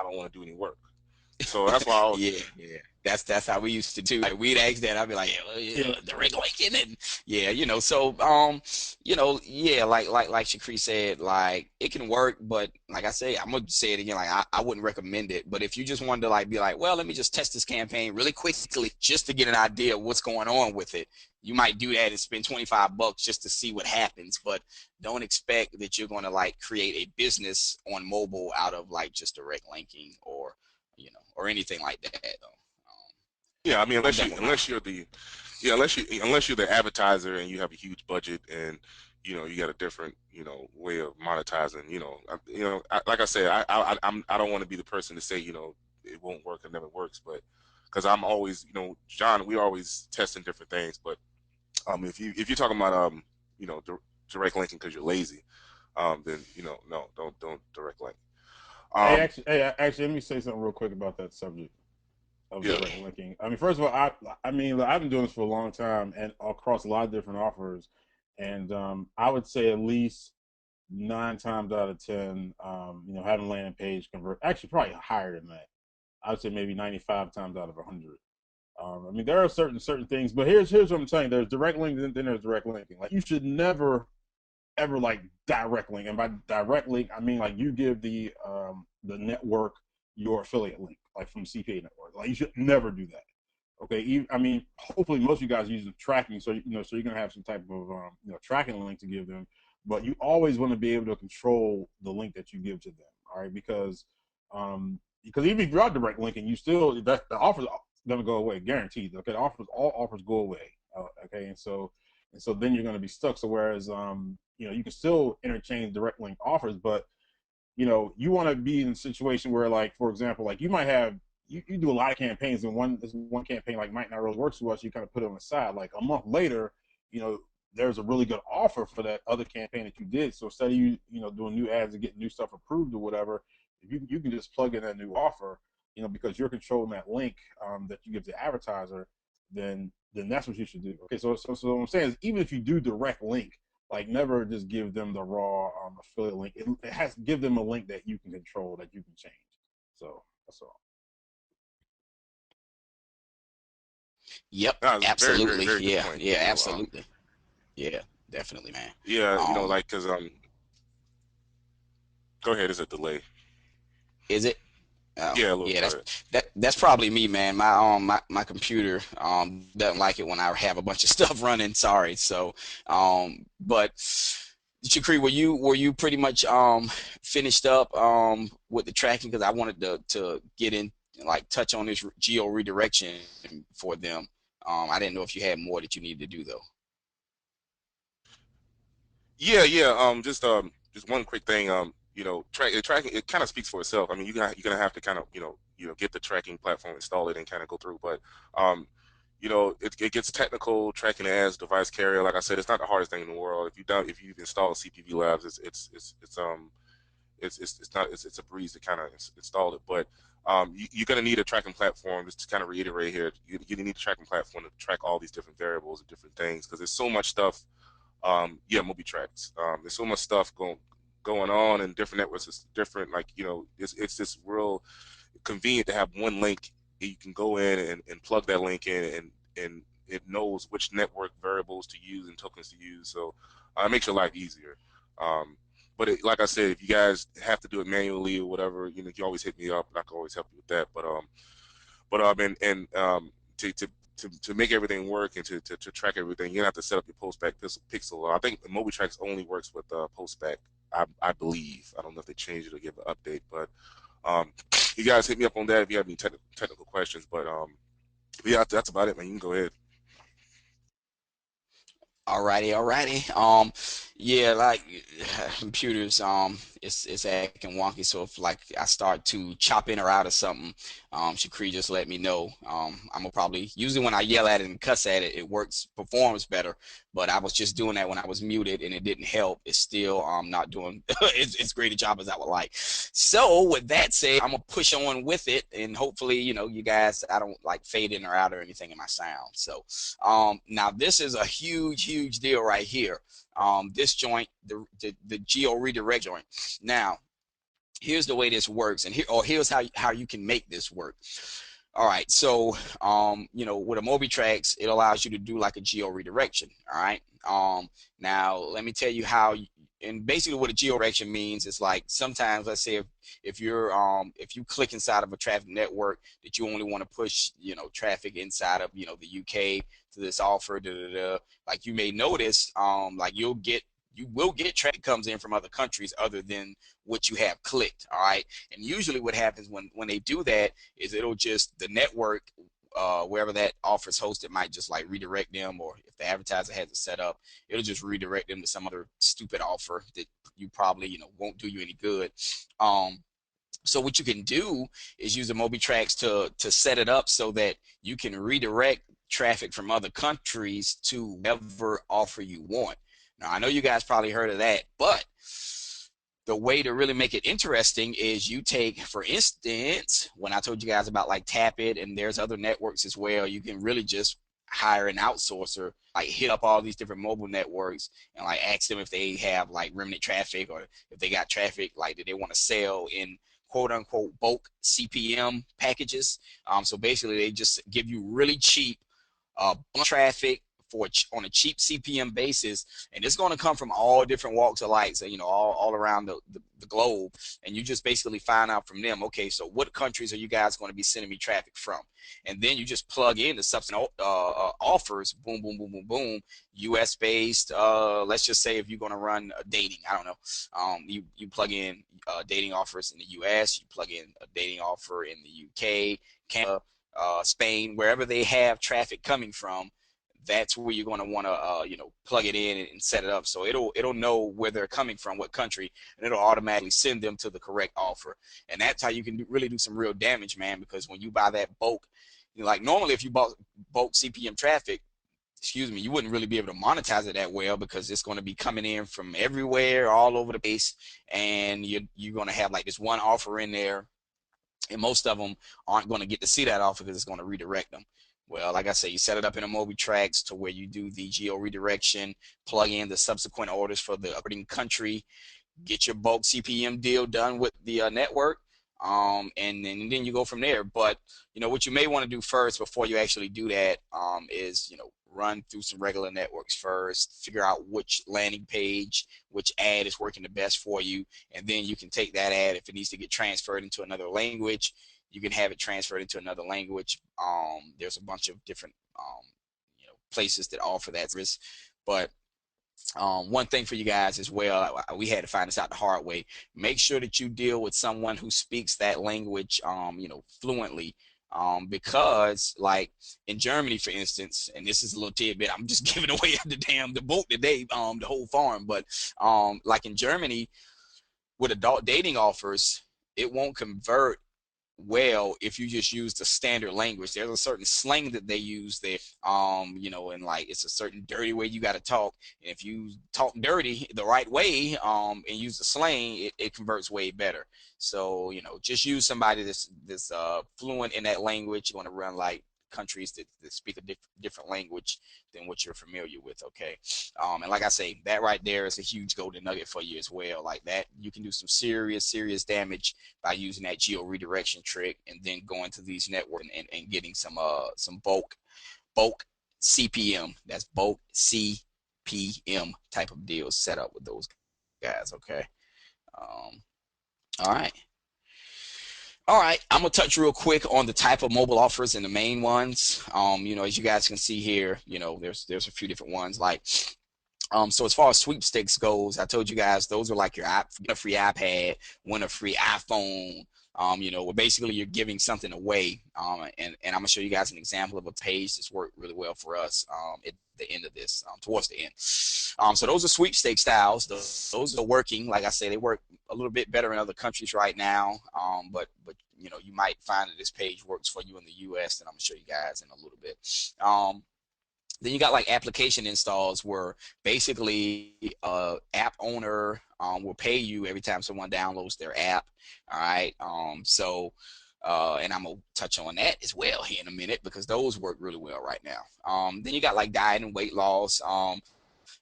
don't want to do any work. So that's why I always, Yeah, yeah. That's how we used to do. Like we'd ask that, I'd be like, yeah, well, Yeah. yeah, direct linking, and yeah, so yeah, like Shakri said, like it can work, but like I say, I'm gonna say it again, like I wouldn't recommend it. But if you just wanted to like be like, well, let me just test this campaign really quickly just to get an idea of what's going on with it, you might do that and spend 25 bucks just to see what happens. But don't expect that you're gonna like create a business on mobile out of like just direct linking or or anything like that. yeah, I mean, I'm definitely not. unless you're the, yeah, unless you're the advertiser and you have a huge budget and you got a different way of monetizing. Like I said, I don't want to be the person to say it won't work and never works, but because I'm always John, we're always testing different things. But if you're talking about you know di- direct linking because you're lazy, then no, don't direct link. Um, Actually, let me say something real quick about that subject of yeah, direct linking. I mean, first of all, I mean, I've been doing this for a long time and across a lot of different offers, and I would say at least 9 times out of 10, having landing page convert. Actually, probably higher than that. I would say maybe 95 times out of 100. I mean, there are certain things, but here's what I'm saying. There's direct linking, then there's direct linking. Like you should never ever like direct link, and by direct link I mean like you give the network your affiliate link, like from CPA network. Like you should never do that. Okay, I mean, hopefully most of you guys use the tracking, so so you're gonna have some type of tracking link to give them, but you always want to be able to control the link that you give to them. All right, because even if you're out direct linking, you still that the offer's gonna go away, guaranteed. Okay, all offers go away. Okay, and so then you're gonna be stuck. So whereas you can still interchange direct link offers, but you want to be in a situation where, like, for example, like you might have you do a lot of campaigns, and one campaign like might not really work so well, so you kind of put it on the side. Like a month later, you know, there's a really good offer for that other campaign that you did. So instead of doing new ads and getting new stuff approved or whatever, you can just plug in that new offer, because you're controlling that link that you give the advertiser, then that's what you should do. Okay, so what I'm saying is, even if you do direct link, like never just give them the raw affiliate link. It has to give them a link that you can control, that you can change. So that's all. Yep, that was a very, very, absolutely. very good Yeah, point. yeah, absolutely. Yeah, definitely, man. Yeah, Um, like because go ahead, is a delay. is it? Oh, Yeah, a little yeah, bit. that's probably me, man. My computer doesn't like it when I have a bunch of stuff running. Sorry. So but Shakri, were you pretty much finished up with the tracking? Because I wanted to get in, like, touch on this geo redirection for them. I didn't know if you had more that you needed to do though. Yeah, yeah. Just one quick thing. Tracking it kind of speaks for itself. I mean, you're gonna have to kind of get the tracking platform, install it, and kind of go through. But it gets technical. Tracking as device carrier, like I said, it's not the hardest thing in the world. If you've installed CPV Labs, it's a breeze to kind of install it. But you're gonna need a tracking platform. Just to kind of reiterate here, you need a tracking platform to track all these different variables and different things because there's so much stuff. Yeah, Moby tracks. There's so much stuff going on, and different networks is different. Like it's just real convenient to have one link. You can go in and plug that link in, and it knows which network variables to use and tokens to use. So it makes your life easier. Um, but like I said, if you guys have to do it manually or whatever, you can always hit me up, and I can always help you with that. To make everything work and to track everything, you have to set up your postback pixel. I think MobiTracks only works with postback. I believe. I don't know if they changed it or give an update, but you guys hit me up on that if you have any technical questions. But yeah, that's about it, man. You can go ahead. Alrighty, alrighty. Yeah, like computers, it's acting wonky. So if like I start to chop in or out of something, Shakri just let me know. I'm gonna probably usually when I yell at it and cuss at it, it performs better. But I was just doing that when I was muted and it didn't help. It's still not doing it's great a job as I would like. So with that said, I'm gonna push on with it, and hopefully you guys, I don't like fade in or out or anything in my sound. So now this is a huge deal right here. This joint, the geo redirect joint. Now, here's the way this works, and here's how you can make this work. All right, so you know, with a MobiTrax, it allows you to do like a geo redirection. All right, now let me tell you how. And basically, what a geo redirection means is like sometimes, let's say if you click inside of a traffic network that you only want to push, you know, traffic inside of, you know, the UK to this offer, like you may notice, like you will get traffic comes in from other countries other than what you have clicked. All right, and usually what happens when they do that is it'll just, the network, wherever that offer is hosted, might just like redirect them, or if the advertiser has it set up, it'll just redirect them to some other stupid offer that you probably, you know, won't do you any good. So what you can do is use the MobiTrax to set it up so that you can redirect traffic from other countries to whatever offer you want. Now, I know you guys probably heard of that, but the way to really make it interesting is you take, for instance, when I told you guys about like Tap It, and there's other networks as well, you can really just hire an outsourcer, like hit up all these different mobile networks and like ask them if they have like remnant traffic, or if they got traffic like that they want to sell in quote unquote bulk CPM packages. So basically they just give you really cheap traffic on a cheap CPM basis, and it's going to come from all different walks of life, so you know, all around the globe, and you just basically find out from them, okay, so what countries are you guys going to be sending me traffic from, and then you just plug in the subsequent offers, boom, boom, boom, boom, boom, US based. Let's just say if you're going to run a dating, I don't know, you plug in dating offers in the US, you plug in a dating offer in the UK, Canada, Spain, wherever they have traffic coming from. That's where you're going to want to you know, plug it in and set it up, so it'll know where they're coming from, what country, and it'll automatically send them to the correct offer. And that's how you can really do some real damage, man, because when you buy that bulk, you know, like normally if you bought bulk CPM traffic, excuse me, you wouldn't really be able to monetize it that well, because it's going to be coming in from everywhere, all over the place, and you're going to have like this one offer in there, and most of them aren't going to get to see that offer because it's going to redirect them. Well, like I say, you set it up in a MobiTrax to where you do the geo redirection, plug in the subsequent orders for the operating country, get your bulk CPM deal done with the network, and then you go from there. But you know what you may want to do first before you actually do that is, you know, run through some regular networks first, figure out which landing page, which ad is working the best for you, and then you can take that ad, if it needs to get transferred into another language, you can have it transferred into another language. There's a bunch of different you know, places that offer that service. But one thing for you guys as well, we had to find this out the hard way. Make sure that you deal with someone who speaks that language, you know, fluently. Because like in Germany, for instance, and this is a little tidbit, I'm just giving away the boat today, the whole farm. But like in Germany, with adult dating offers, it won't convert well if you just use the standard language. There's a certain slang that they use there, you know, and like it's a certain dirty way you got to talk, and if you talk dirty the right way and use the slang, it converts way better. So you know, just use somebody that's fluent in that language. You want to run like countries that speak a different language than what you're familiar with, okay? And like I say, that right there is a huge golden nugget for you as well. Like that, you can do some serious damage by using that geo redirection trick, and then going to these networks and getting some bulk CPM. That's bulk CPM type of deals set up with those guys, okay? All right. All right, I'm gonna touch real quick on the type of mobile offers and the main ones. You know, as you guys can see here, you know, there's a few different ones. Like, so as far as sweepstakes goes, I told you guys those are like your win a free iPad, win a free iPhone. You know, where basically you're giving something away. And I'm gonna show you guys an example of a page that's worked really well for us at the end of this, towards the end. So those are sweepstakes styles. Those are working. Like I say, they work a little bit better in other countries right now. But you know, you might find that this page works for you in the US, and I'm gonna show you guys in a little bit. Then you got like application installs, where basically app owner will pay you every time someone downloads their app. All right. And I'm gonna touch on that as well here in a minute, because those work really well right now. Then you got like diet and weight loss.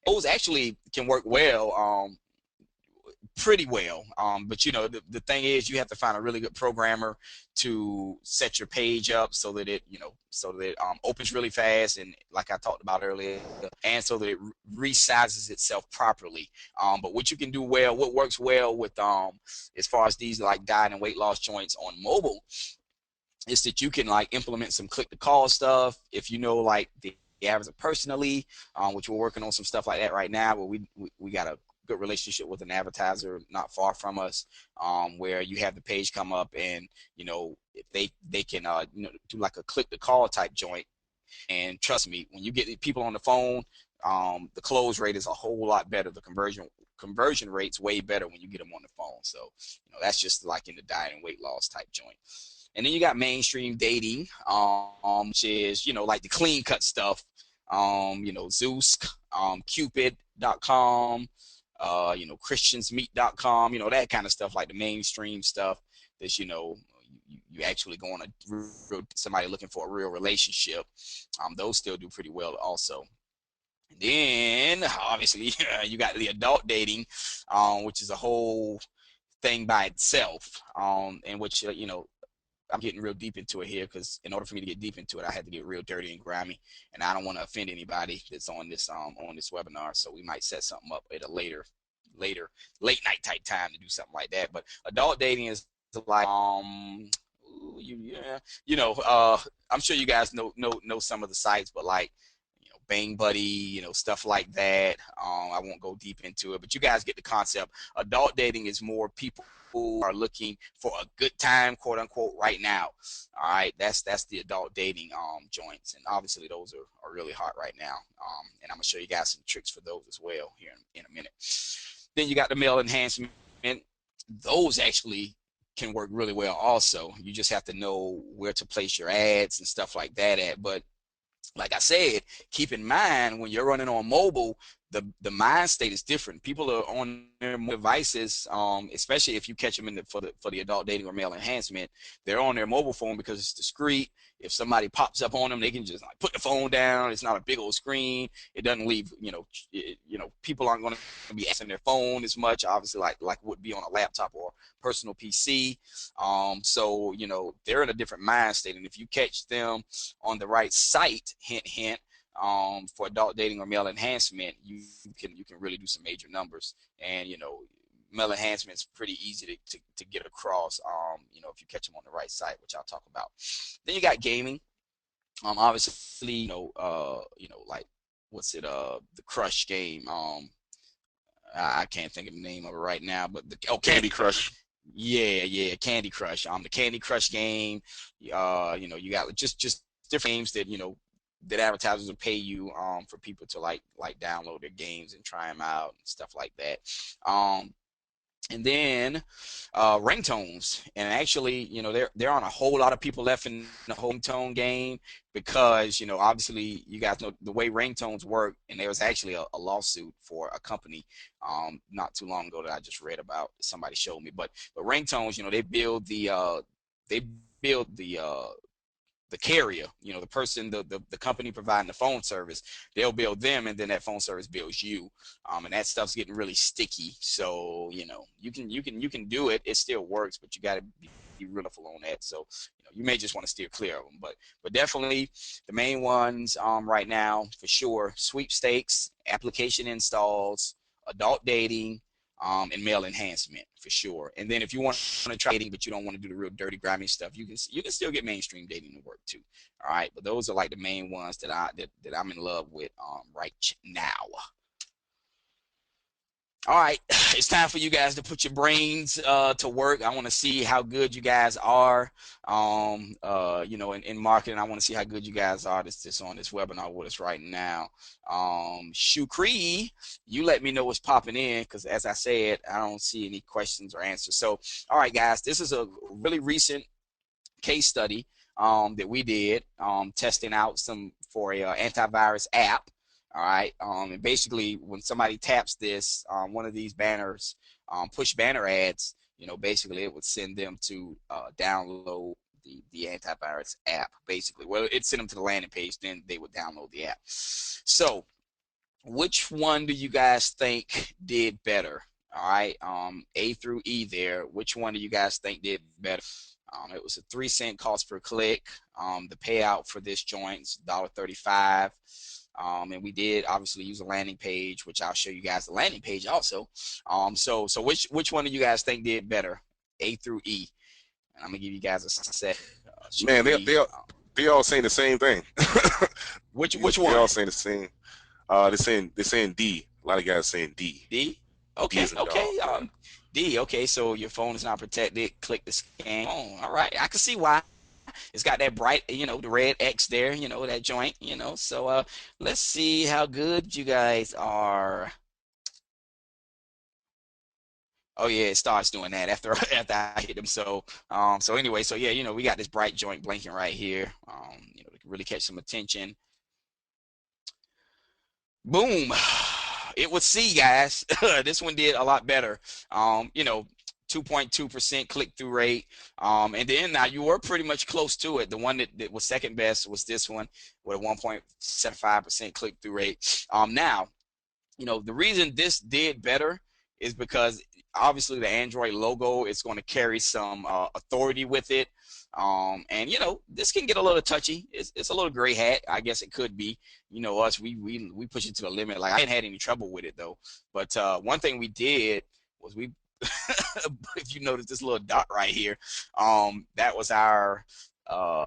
Those actually can work well. pretty well. But you know, the thing is, you have to find a really good programmer to set your page up so that it, you know, so that it opens really fast, and like I talked about earlier, and so that it resizes itself properly. But what you can do well, what works well with as far as these like diet and weight loss joints on mobile, is that you can like implement some click to call stuff if you know like the average personally, which we're working on some stuff like that right now, but we got a good relationship with an advertiser not far from us, where you have the page come up, and you know, if they can you know, do like a click to call type joint. And trust me, when you get people on the phone, the close rate is a whole lot better. The conversion rate's way better when you get them on the phone. So you know, that's just like in the diet and weight loss type joint. And then you got mainstream dating, which is, you know, like the clean cut stuff, you know, Zeus, Cupid.com, you know, Christiansmeet.com, you know, that kind of stuff, like the mainstream stuff that's, you know, you actually go on somebody looking for a real relationship. Those still do pretty well also. And then obviously you got the adult dating, which is a whole thing by itself, in which, you know, I'm getting real deep into it here, because in order for me to get deep into it, I had to get real dirty and grimy, and I don't want to offend anybody that's on this webinar. So we might set something up at a later late night type time to do something like that. But adult dating is like you know, I'm sure you guys know some of the sites, but like, you know, Bang Buddy, you know, stuff like that. I won't go deep into it, but you guys get the concept. Adult dating is more people who are looking for a good time, quote unquote, right now. All right, that's the adult dating joints, and obviously those are really hot right now. And I'm gonna show you guys some tricks for those as well here in a minute. Then you got the male enhancement. Those actually can work really well also. You just have to know where to place your ads and stuff like that at. But like I said, keep in mind when you're running on mobile, the mind state is different. People are on their devices, especially if you catch them for the adult dating or male enhancement. They're on their mobile phone because it's discreet. If somebody pops up on them, they can just like put the phone down. It's not a big old screen. It doesn't leave, you know, people aren't going to be accessing their phone as much, obviously, like would be on a laptop or personal PC. So you know, they're in a different mind state, and if you catch them on the right site, hint hint, for adult dating or male enhancement, you can really do some major numbers. And you know, male enhancement is pretty easy to get across, you know, if you catch them on the right site, which I'll talk about. Then you got gaming. Obviously, you know, like what's it, the Crush game. I can't think of the name of it right now, but Candy Crush. Yeah, Candy Crush. The Candy Crush game. You know, you got just different games that, you know, that advertisers will pay you for people to like download their games and try them out and stuff like that. And then ringtones, and actually, you know, there aren't a whole lot of people left in the whole ringtone game, because, you know, obviously you guys know the way ringtones work, and there was actually a lawsuit for a company not too long ago that I just read about. Somebody showed me, but ringtones, you know, they build the carrier, you know, the person, the company providing the phone service, they'll build them, and then that phone service builds you, and that stuff's getting really sticky. So you know, you can do it. It still works, but you got to be real careful on that. So you know, you may just want to steer clear of them, but definitely the main ones right now for sure: sweepstakes, application installs, adult dating, and male enhancement for sure. And then if you want to try dating, but you don't want to do the real dirty, grimy stuff, you can still get mainstream dating to work too. All right, but those are like the main ones that I'm in love with right now. All right, it's time for you guys to put your brains to work. I want to see how good you guys are, you know, in marketing. I want to see how good you guys are this on this webinar with us right now. Shukri, you let me know what's popping in, because as I said, I don't see any questions or answers. So, all right, guys, this is a really recent case study that we did, testing out some for a antivirus app. All right, and basically when somebody taps this, one of these banners, push banner ads, you know, basically it would send them to download the antivirus app. Basically, well, it sent them to the landing page, then they would download the app. So which one do you guys think did better? All right, A through E there. Which one do you guys think did better? It was a 3-cent cost per click. The payout for this joint is $1.35. And we did obviously use a landing page, which I'll show you guys the landing page also. So which one do you guys think did better? A through E. And I'm gonna give you guys a set. Man, they all saying the same thing. Which They one? all saying the same. They're saying D. A lot of guys saying D. D. Okay. D Okay. D. Okay. So your phone is not protected. Click the scan. Oh, all right. I can see why. It's got that bright, the red X there, that joint, So let's see how good you guys are. Oh yeah, it starts doing that after I hit them. So anyway, so yeah, we got this bright joint blinking right here. To really catch some attention. Boom. It was C, guys. This one did a lot better. 2.2% click-through rate. And then now you were pretty much close to it. The one that was second best was this one with a 1.75% click-through rate. Now, the reason this did better is because obviously the Android logo is going to carry some authority with it. And this can get a little touchy. It's a little gray hat, I guess it could be. Us, we push it to the limit. Like I ain't had any trouble with it though. But one thing we did was if you notice this little dot right here, that was our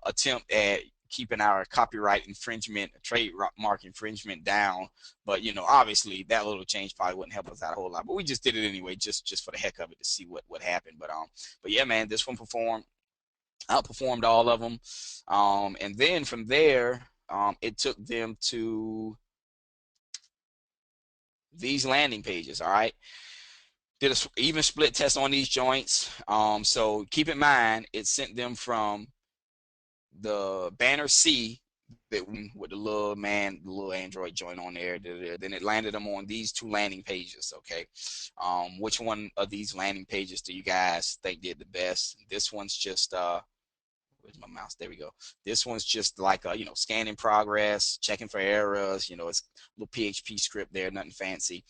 attempt at keeping our copyright infringement, trademark infringement down. But obviously that little change probably wouldn't help us out a whole lot. But we just did it anyway, just for the heck of it, to see what happened. But yeah, man, this one outperformed all of them. And then from there, it took them to these landing pages. All right. Did an even split test on these joints. So keep in mind, it sent them from the banner C with the little Android joint on there. Then it landed them on these two landing pages. Okay. Which one of these landing pages do you guys think did the best? This one's just where's my mouse? There we go. This one's just like scanning progress, checking for errors. It's a little PHP script there, nothing fancy,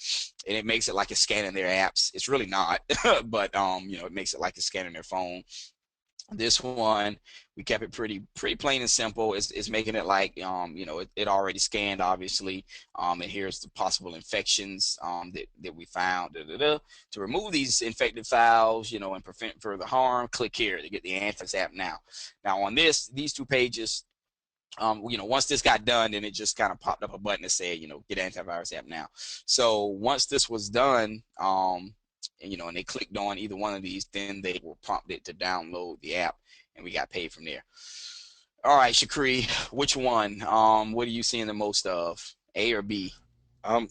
and it makes it like it's scanning their apps. It's really not, but it makes it like it's scanning their phone. This one, we kept it pretty plain and simple. It's making it like it already scanned, obviously. And here's the possible infections that we found. To remove these infected files, and prevent further harm, click here to get the antivirus app now. Now on these two pages, once this got done, then it just kind of popped up a button that said, get antivirus app now. So once this was done, and they clicked on either one of these, then they were prompted to download the app, and we got paid from there. All right, Shakri, which one? What are you seeing the most of, A or B?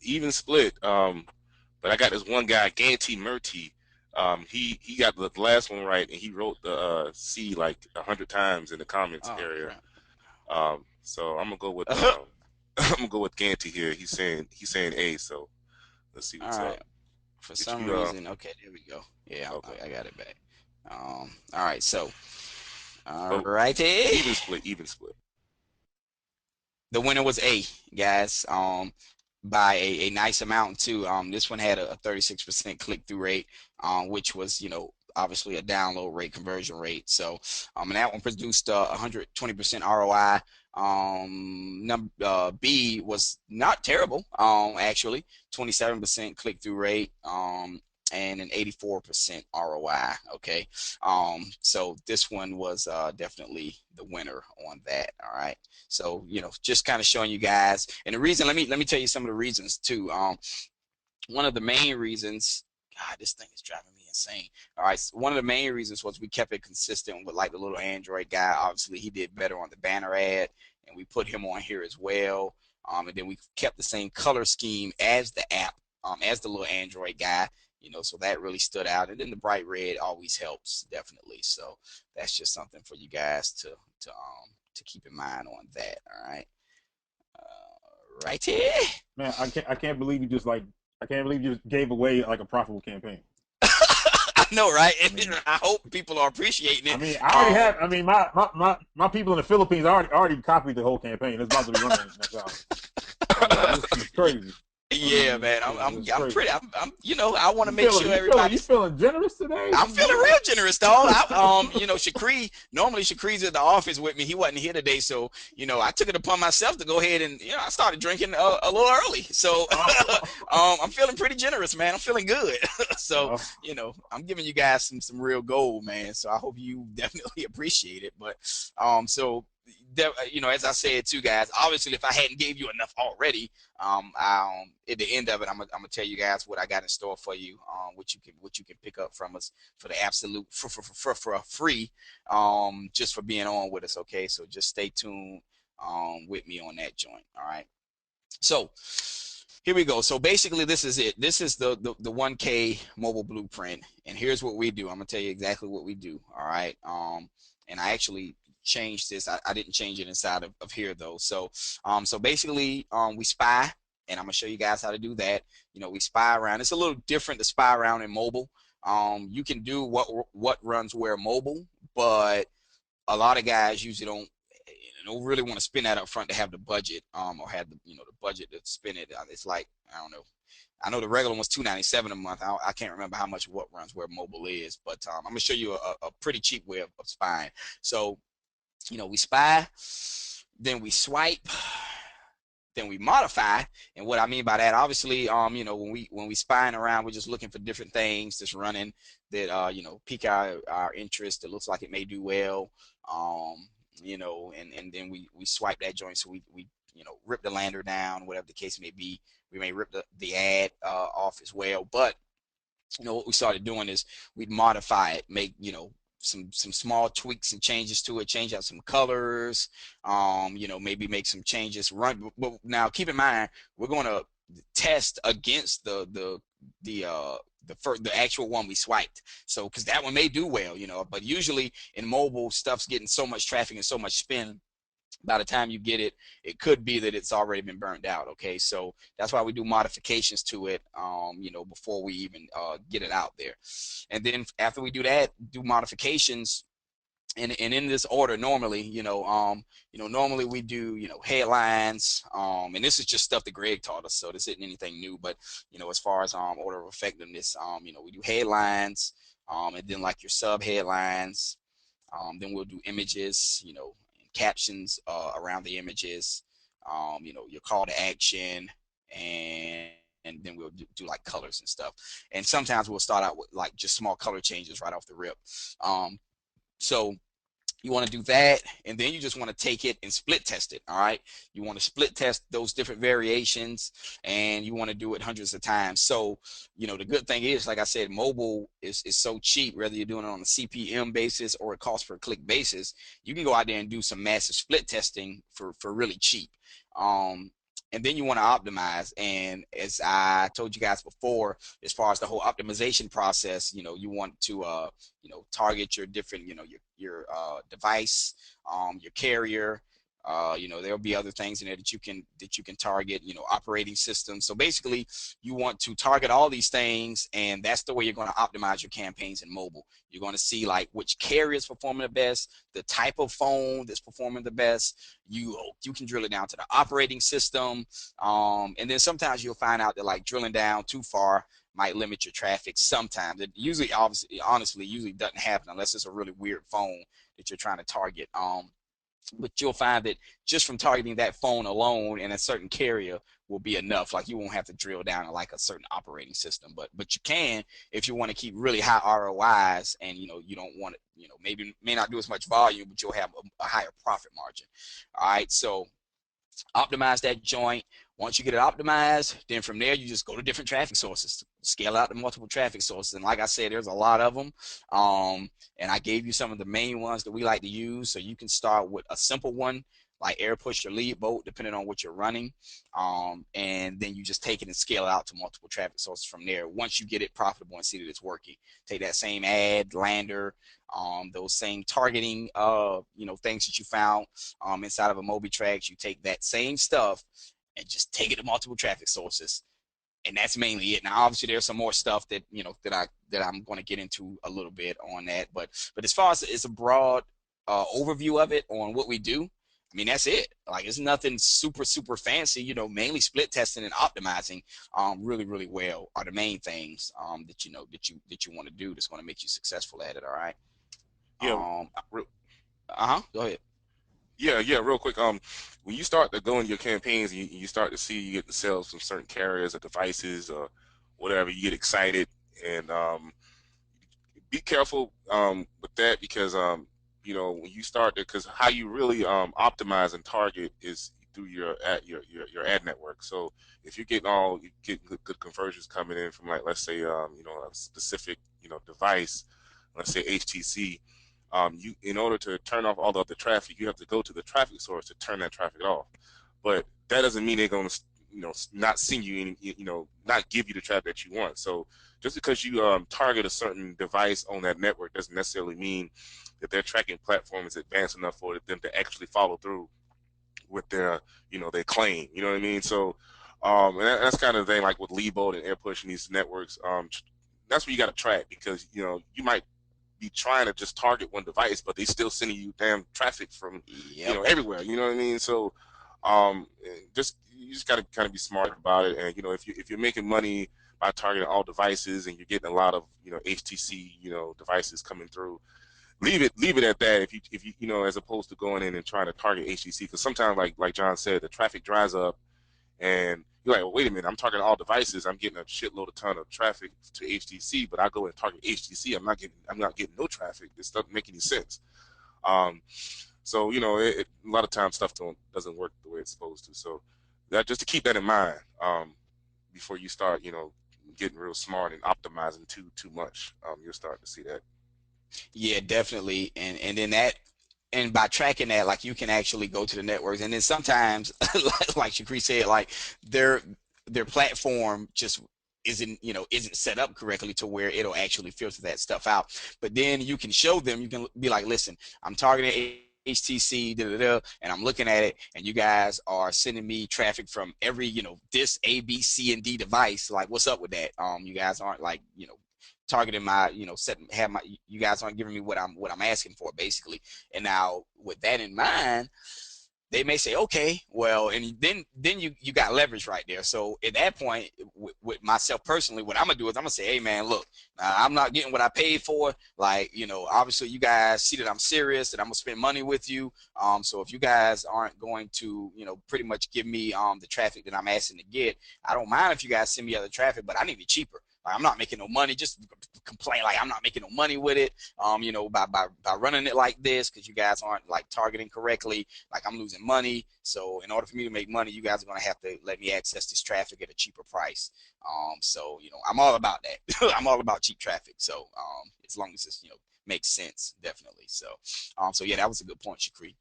Even split. But I got this one guy, Ganti Murti. He got the last one right, and he wrote the C like 100 times in the comments area. Crap. So I'm gonna go with Ganti here. He's saying A. So let's see what's up. For some reason, okay, there we go. Yeah, okay. I got it back. All right, so, right there. Even split. The winner was A, guys, by a nice amount too. This one had a 36% click-through rate, which was, obviously a download rate, conversion rate. So, and that one produced 120% ROI. B was not terrible, actually, 27% click-through rate, and an 84% ROI. Okay, so this one was definitely the winner on that. All right, so just kind of showing you guys, and the reason. Let me tell you some of the reasons too. One of the main reasons. God, this thing is driving me insane. All right, so one of the main reasons was we kept it consistent with like the little Android guy. Obviously, he did better on the banner ad, and we put him on here as well. And then we kept the same color scheme as the app, as the little Android guy. So that really stood out. And then the bright red always helps, definitely. So that's just something for you guys to keep in mind on that. All right, right here. Man, I can't believe you just gave away like a profitable campaign. I know, right? I hope people are appreciating it. I mean, I mean, my people in the Philippines already copied the whole campaign. It's about to be running next hour. This is crazy. Yeah, man. It's I'm crazy. pretty. You know, I want to make sure You everybody's. feeling generous today? I'm feeling real generous, dog. You know, normally Shakrie's at the office with me. He wasn't here today, so you know, I took it upon myself to go ahead and I started drinking a little early. So, I'm feeling pretty generous, man. I'm feeling good. So, Oh, you know, I'm giving you guys some real gold, man. So I hope you definitely appreciate it. But, you know, as I said too, guys, obviously if I hadn't gave you enough already, at the end of it, I'm gonna tell you guys what I got in store for you, what you can pick up from us for the absolute for free, just for being on with us. Okay, so just stay tuned, with me on that joint. All right. So here we go. So basically, this is it. This is the 1K mobile blueprint, and here's what we do. I'm gonna tell you exactly what we do. All right. And I actually changed this. I didn't change it inside of here though. So basically, we spy, and I'm gonna show you guys how to do that. You know, we spy around. It's a little different to spy around in mobile. You can do what runs where mobile, but a lot of guys usually don't really want to spend that up front to have the budget, or have the the budget to spend it. It's like, I don't know. I know the regular one's $297 a month. I can't remember how much what runs where mobile is, but I'm gonna show you a pretty cheap way of spying. So we spy, then we swipe, then we modify. And what I mean by that, obviously, when we spying around, we're just looking for different things that's running that pique our interest. That looks like it may do well. And then we swipe that joint, so we rip the lander down, whatever the case may be. We may rip the ad off as well. But what we started doing is we'd modify it, make some small tweaks and changes to it, change out some colors, maybe make some changes. But now keep in mind, we're going to test against the actual one we swiped. So because that one may do well, but usually in mobile, stuff's getting so much traffic and so much spin. By the time you get it, it could be that it's already been burned out. Okay, so that's why we do modifications to it, before we even get it out there. And then after we do that, do modifications, and in this order normally, normally we do headlines, and this is just stuff that Greg taught us, so this isn't anything new. But as far as order of effectiveness, we do headlines, and then like your sub headlines, then we'll do images, captions around the images, your call to action, and then we'll do like colors and stuff. And sometimes we'll start out with like just small color changes right off the rip. So you want to do that, and then you just want to take it and split test it. All right, you want to split test those different variations, and you want to do it hundreds of times. So the good thing is, like I said, mobile is so cheap. Whether you're doing it on a CPM basis or a cost per click basis, you can go out there and do some massive split testing for really cheap. And then you want to optimize. And as I told you guys before, as far as the whole optimization process, you want to target your different, your device, your carrier. There'll be other things in there that you can target, operating systems. So basically, you want to target all these things, and that's the way you're going to optimize your campaigns in mobile. You're going to see like which carrier is performing the best, the type of phone that's performing the best. You can drill it down to the operating system, and then sometimes you'll find out that like drilling down too far might limit your traffic. Sometimes it usually, honestly, usually doesn't happen unless it's a really weird phone that you're trying to target. But you'll find that just from targeting that phone alone and a certain carrier will be enough. Like you won't have to drill down to like a certain operating system, but you can if you want to keep really high ROIs, and you don't want it, maybe may not do as much volume, but you'll have a higher profit margin. All right, so optimize that joint. Once you get it optimized, then from there you just go to different traffic sources, scale out to multiple traffic sources. And like I said, there's a lot of them, and I gave you some of the main ones that we like to use. So you can start with a simple one like air push or lead boat, depending on what you're running, and then you just take it and scale it out to multiple traffic sources from there. Once you get it profitable and see that it's working, take that same ad, lander, those same targeting things that you found inside of a MobiTrax, you take that same stuff and just take it to multiple traffic sources, and that's mainly it. Now obviously there's some more stuff that that I'm going to get into a little bit on that, but as far as it's a broad overview of it on what we do, I mean, that's it. Like, it's nothing super, super fancy, you know, mainly split testing and optimizing really, really well are the main things that, you know, that you want to do that's going to make you successful at it. All right. Yeah, Um, real, Go ahead. yeah, real quick. When you start to go in your campaigns, you start to see you get the sales from certain carriers or devices or whatever, you get excited, and be careful with that, because you know, when you start to, because how you really optimize and target is through your ad network. So if you get good conversions coming in from, like, let's say you know, a specific, you know, device, let's say HTC, you, in order to turn off all the other traffic, you have to go to the traffic source to turn that traffic off. But that doesn't mean they're going to, you know, not send you any, you know, not give you the traffic that you want. So just because you target a certain device on that network doesn't necessarily mean that their tracking platform is advanced enough for them to actually follow through with their, you know, their claim. You know what I mean? So and that's kind of the thing, like with Leadboat and AirPush and these networks. That's what you got to track, because, you know, you might be trying to just target one device, but they still sending you damn traffic from, you Yep. know, everywhere. You know what I mean? So just, you just got to kind of be smart about it. And, you know, if you're making money by targeting all devices and you're getting a lot of, you know, HTC, you know, devices coming through, leave it at that. If you, you know, as opposed to going in and trying to target HTC, because sometimes, like John said, the traffic dries up, and you're like, well, wait a minute, I'm targeting all devices, I'm getting a shitload of ton of traffic to HTC, but I go and target HTC, I'm not getting no traffic. This doesn't make any sense. Um, so, you know, a lot of times stuff doesn't work the way it's supposed to. So that, just to keep that in mind before you start, you know, getting real smart and optimizing too much. You'll start to see that. Yeah, definitely. And then that, and by tracking that, like, you can actually go to the networks, and then sometimes, like Shakri said, like, their their platform just isn't set up correctly to where it'll actually filter that stuff out. But then you can show them, you can be like, listen, I'm targeting HTC, da, da, da, and I'm looking at it, and you guys are sending me traffic from every, this A, B, C, and D device. Like, what's up with that? You guys aren't, like, targeting my, have my, you guys aren't giving me what I'm asking for, basically. And now, with that in mind, they may say, okay, well, and then you got leverage right there. So at that point, with myself personally, what I'm gonna do is I'm gonna say, hey man, look, I'm not getting what I paid for. Like, obviously you guys see that I'm serious, that I'm gonna spend money with you. So if you guys aren't going to, pretty much give me the traffic that I'm asking to get, I don't mind if you guys send me other traffic, but I need it cheaper. Like, I'm not making no money. Just complain like I'm not making no money with it. By running it like this, because you guys aren't, like, targeting correctly. Like, I'm losing money. So in order for me to make money, you guys are gonna have to let me access this traffic at a cheaper price. So I'm all about that. I'm all about cheap traffic. So as long as it's makes sense, definitely. So yeah, that was a good point, Shakri.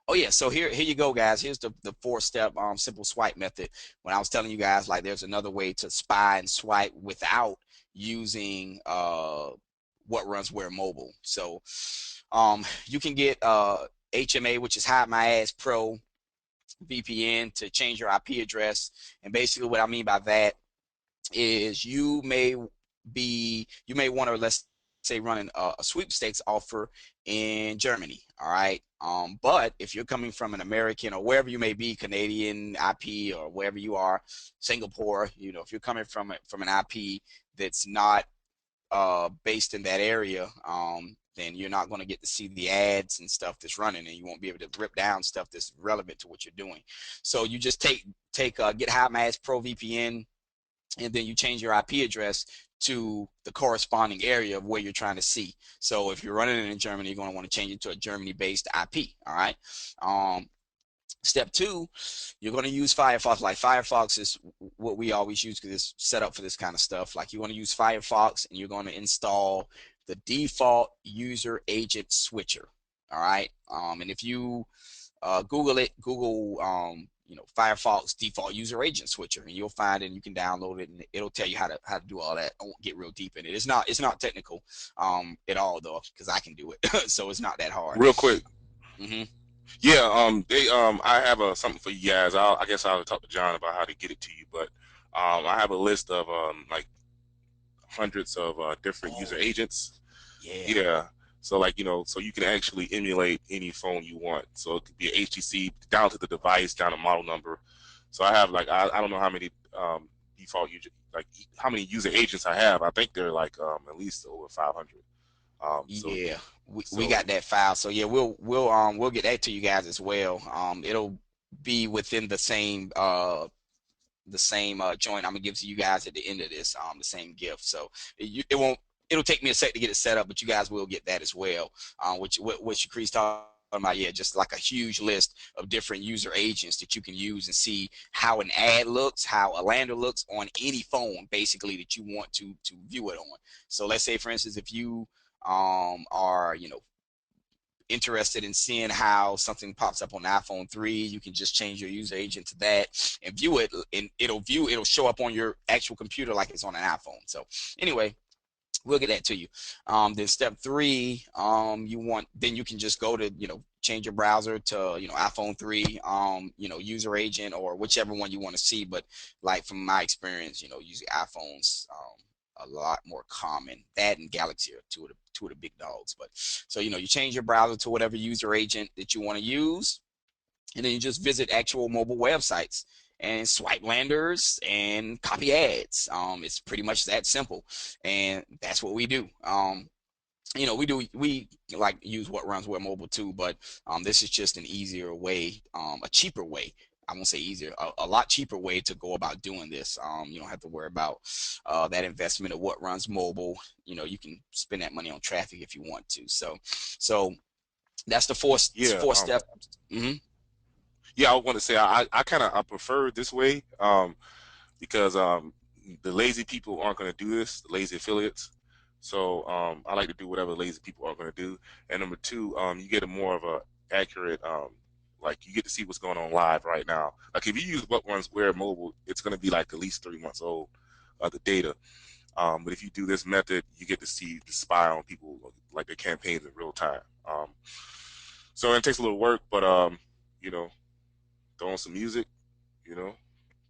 Oh yeah, so here you go, guys. Here's the 4-step simple swipe method. When I was telling you guys, like, there's another way to spy and swipe without using what runs where mobile. So you can get HMA, which is Hide My Ass Pro VPN, to change your IP address. And basically what I mean by that is you may want to, let's say, running a sweepstakes offer in Germany. All right. But if you're coming from an American, or wherever you may be, Canadian IP, or wherever you are, Singapore, if you're coming from an IP that's not based in that area, then you're not going to get to see the ads and stuff that's running, and you won't be able to rip down stuff that's relevant to what you're doing. So you just get Hide My Ass Pro VPN, and then you change your IP address to the corresponding area of where you're trying to see. So if you're running it in Germany, you're going to want to change it to a Germany-based IP. All right. Step 2, you're going to use Firefox. Like, Firefox is what we always use because it's set up for this kind of stuff. Like, you want to use Firefox, and you're going to install the default user agent switcher. All right. And if you Google Firefox default user agent switcher, and you'll find it, and you can download it, and it'll tell you how to do all that. I won't get real deep in it. It's not technical at all, though, because I can do it. So it's not that hard. Real quick. Mm-hmm. Yeah, I have something for you guys. I guess I'll talk to John about how to get it to you, but I have a list of like hundreds of different user agents. Yeah. Yeah. So like, you know, so you can actually emulate any phone you want. So it could be an HTC down to the device, down to model number. So I have like, I don't know how many default user, like how many user agents I have. I think they're like at least over 500. So Yeah, we so got that file. So yeah, we'll get that to you guys as well. It'll be within the same joint I'm gonna give to you guys at the end of this, the same gift. So it won't, it'll take me a sec to get it set up, but you guys will get that as well. Which Cree's talking about, yeah, just like a huge list of different user agents that you can use and see how an ad looks, how a lander looks on any phone, basically, that you want to view it on. So let's say, for instance, if you are, you know, interested in seeing how something pops up on the iPhone 3, you can just change your user agent to that and view it, and it'll show up on your actual computer like it's on an iPhone. So anyway, we'll get that to you. Then step 3, then you can just go to, you know, change your browser to, you know, iPhone 3, you know, user agent or whichever one you want to see. But like from my experience, you know, using iPhones, a lot more common. That and Galaxy are two of the big dogs. But so, you know, you change your browser to whatever user agent that you want to use, and then you just visit actual mobile websites and swipe landers and copy ads. It's pretty much that simple, and that's what we do. You know, we like use what runs where mobile too, but this is just an easier way, a cheaper way. I won't say easier, a lot cheaper way to go about doing this. You don't have to worry about that investment of what runs mobile. You know, you can spend that money on traffic if you want to. So that's the yeah, four step. Mm-hmm. yeah, I want to say I kind of I prefer this way because the lazy people aren't going to do this, the lazy affiliates. So I like to do whatever lazy people are going to do. And number two, you get a more of a accurate like you get to see what's going on live right now. Like if you use what runs where mobile, it's going to be like at least 3 months old, the data. But if you do this method, you get to see the spy on people like their campaigns in real time. So it takes a little work, but you know, throw on some music, you know,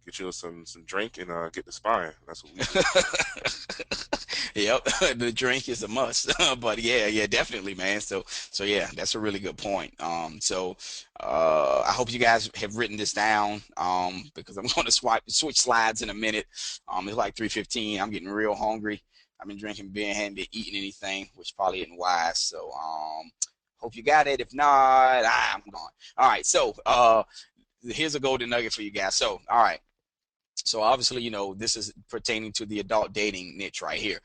get you some drink and get the spying. That's what we do. Yep, the drink is a must. But yeah, definitely, man. So yeah, that's a really good point. I hope you guys have written this down, because I'm going to switch slides in a minute. It's like 3:15. I'm getting real hungry. I've been drinking beer, hadn't been eating anything, which probably isn't wise. So hope you got it. If not, I'm gone. All right. So here's a golden nugget for you guys. So all right. So obviously, you know, this is pertaining to the adult dating niche right here.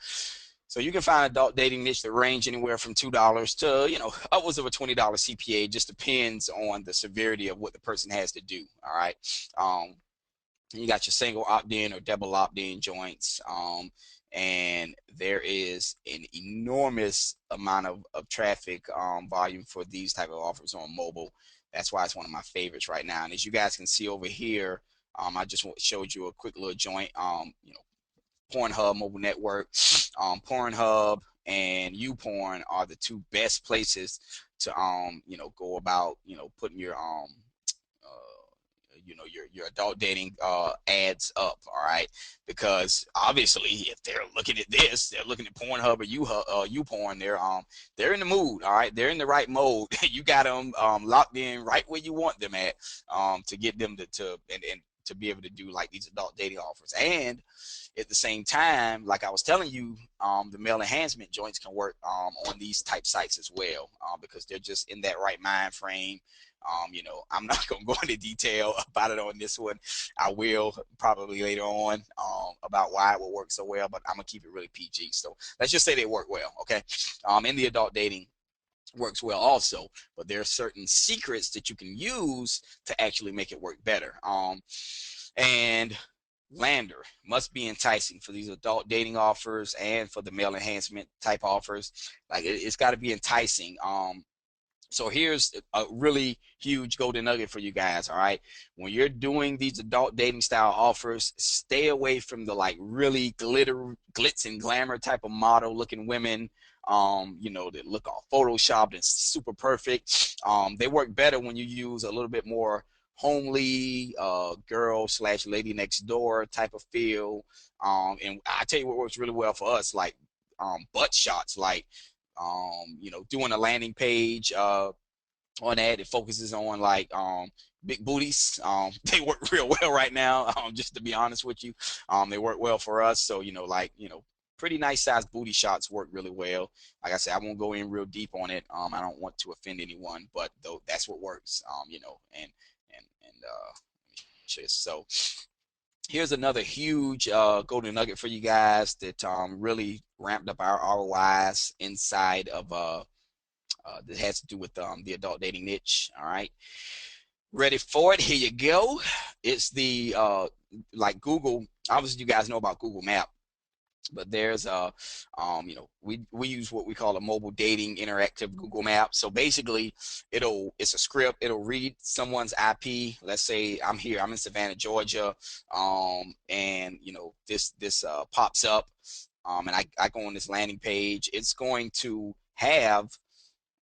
So you can find adult dating niche that range anywhere from $2 to, you know, upwards of a $20 CPA. It just depends on the severity of what the person has to do. All right. You got your single opt-in or double opt-in joints. And there is an enormous amount of traffic volume for these type of offers on mobile. That's why it's one of my favorites right now. And as you guys can see over here, I just showed you a quick little joint. You know, Pornhub mobile network, Pornhub and YouPorn are the two best places to you know, go about, you know, putting your you know, your adult dating ads up. All right, because obviously if they're looking at this, they're looking at Pornhub or YouPorn, they're in the mood. All right, they're in the right mode. You got them locked in right where you want them at, to get them and to be able to do like these adult dating offers. And at the same time, like I was telling you, the male enhancement joints can work on these type sites as well, because they're just in that right mind frame. You know, I'm not going to go into detail about it on this one. I will probably later on, about why it will work so well, but I'm going to keep it really PG. So let's just say they work well, okay? In the adult dating works well also, but there are certain secrets that you can use to actually make it work better. And lander must be enticing for these adult dating offers and for the male enhancement type offers. Like it's got to be enticing. So here's a really huge golden nugget for you guys. All right, when you're doing these adult dating style offers, stay away from the like really glitz and glamour type of model looking women, you know, that look all photoshopped and super perfect. They work better when you use a little bit more homely, girl slash lady next door type of feel. And I tell you what works really well for us, like butt shots. Like You know, doing a landing page on that. It focuses on like big booties. They work real well right now. Just to be honest with you, they work well for us. So you know, like pretty nice sized booty shots work really well. Like I said, I won't go in real deep on it. I don't want to offend anyone, but though that's what works. You know, and so here's another huge golden nugget for you guys that really ramped up our ROIs inside of that has to do with the adult dating niche. All right, ready for it? Here you go. It's the like Google. Obviously, you guys know about Google Map, but there's you know, we use what we call a mobile dating interactive Google Map. So basically, it's a script. It'll read someone's IP. Let's say I'm here. I'm in Savannah, Georgia, and you know this pops up, and I go on this landing page. It's going to have,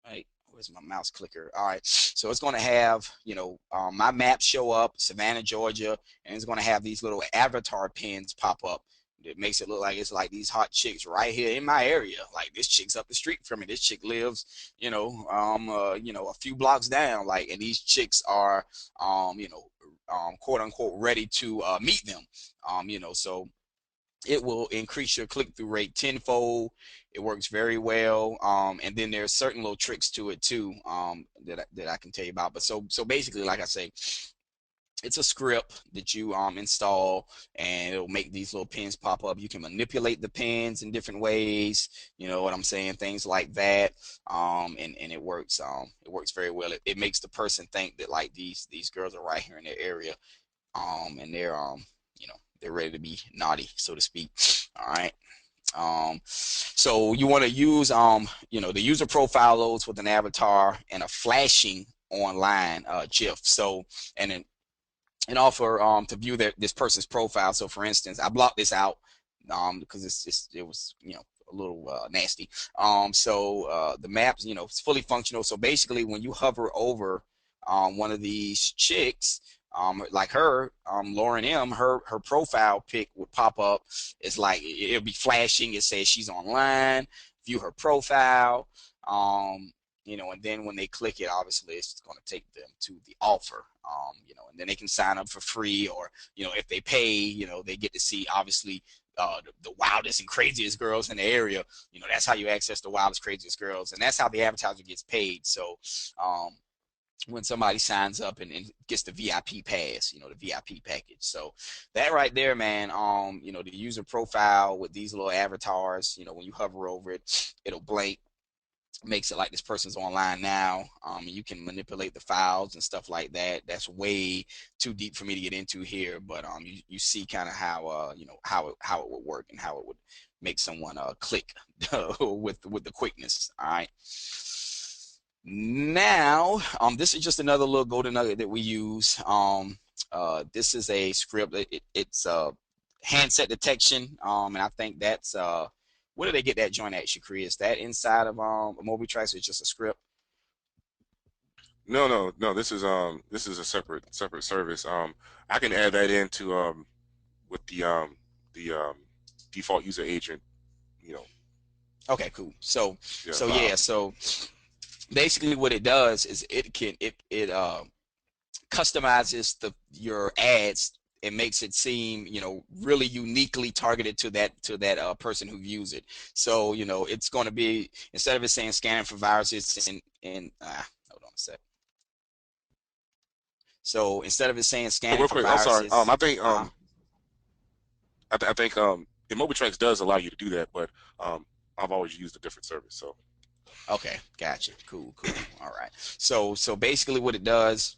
right, where's my mouse clicker? All right, so it's going to have, you know, my map show up, Savannah, Georgia, and it's going to have these little avatar pins pop up. It makes it look like it's like these hot chicks right here in my area. Like this chick's up the street from me. This chick lives, you know, a few blocks down. Like, and these chicks are, you know, quote unquote ready to meet them. You know, so it will increase your click-through rate tenfold. It works very well. And then there's certain little tricks to it too, that I can tell you about. But so basically, like I say, it's a script that you install, and it'll make these little pins pop up. You can manipulate the pins in different ways. You know what I'm saying? Things like that. And it works. It works very well. It makes the person think that like these girls are right here in their area. And they're you know, they're ready to be naughty, so to speak. All right. So you want to use you know, the user profile loads with an avatar and a flashing online GIF. So and offer to view this person's profile. So for instance, I blocked this out because it was, you know, a little nasty. So the maps, you know, it's fully functional. So basically, when you hover over one of these chicks, like her, Lauren M, her profile pic would pop up. It's like it'll be flashing. It says she's online. View her profile. You know, and then when they click it, obviously it's going to take them to the offer. You know, and then they can sign up for free, or you know, if they pay, you know, they get to see obviously the wildest and craziest girls in the area. You know, that's how you access the wildest, craziest girls, and that's how the advertiser gets paid. So when somebody signs up and gets the VIP pass, you know, the VIP package. So that right there, man, you know, the user profile with these little avatars, you know, when you hover over it, it'll blink, makes it like this person's online now. You can manipulate the files and stuff like that. That's way too deep for me to get into here, but you see kind of how you know, how it would work and how it would make someone click with the quickness. All right. Now, this is just another little golden nugget that we use. This is a script. It's handset detection, and I think that's where do they get that joint at, Shakri? Is that inside of Mobile Tracks, or just a script? No. This is a separate service. I can add that into with the default user agent. You know. Okay, cool. So Yeah. yeah, so basically what it does is it customizes your ads and makes it seem, you know, really uniquely targeted to that person who views it. So, you know, it's going to be, instead of it saying scanning for viruses and hold on a sec. So instead of it saying So scanning real for quick, I'm sorry. viruses, I think the Mobile Tracks does allow you to do that, but I've always used a different service. So okay, gotcha. Cool. All right. So basically what it does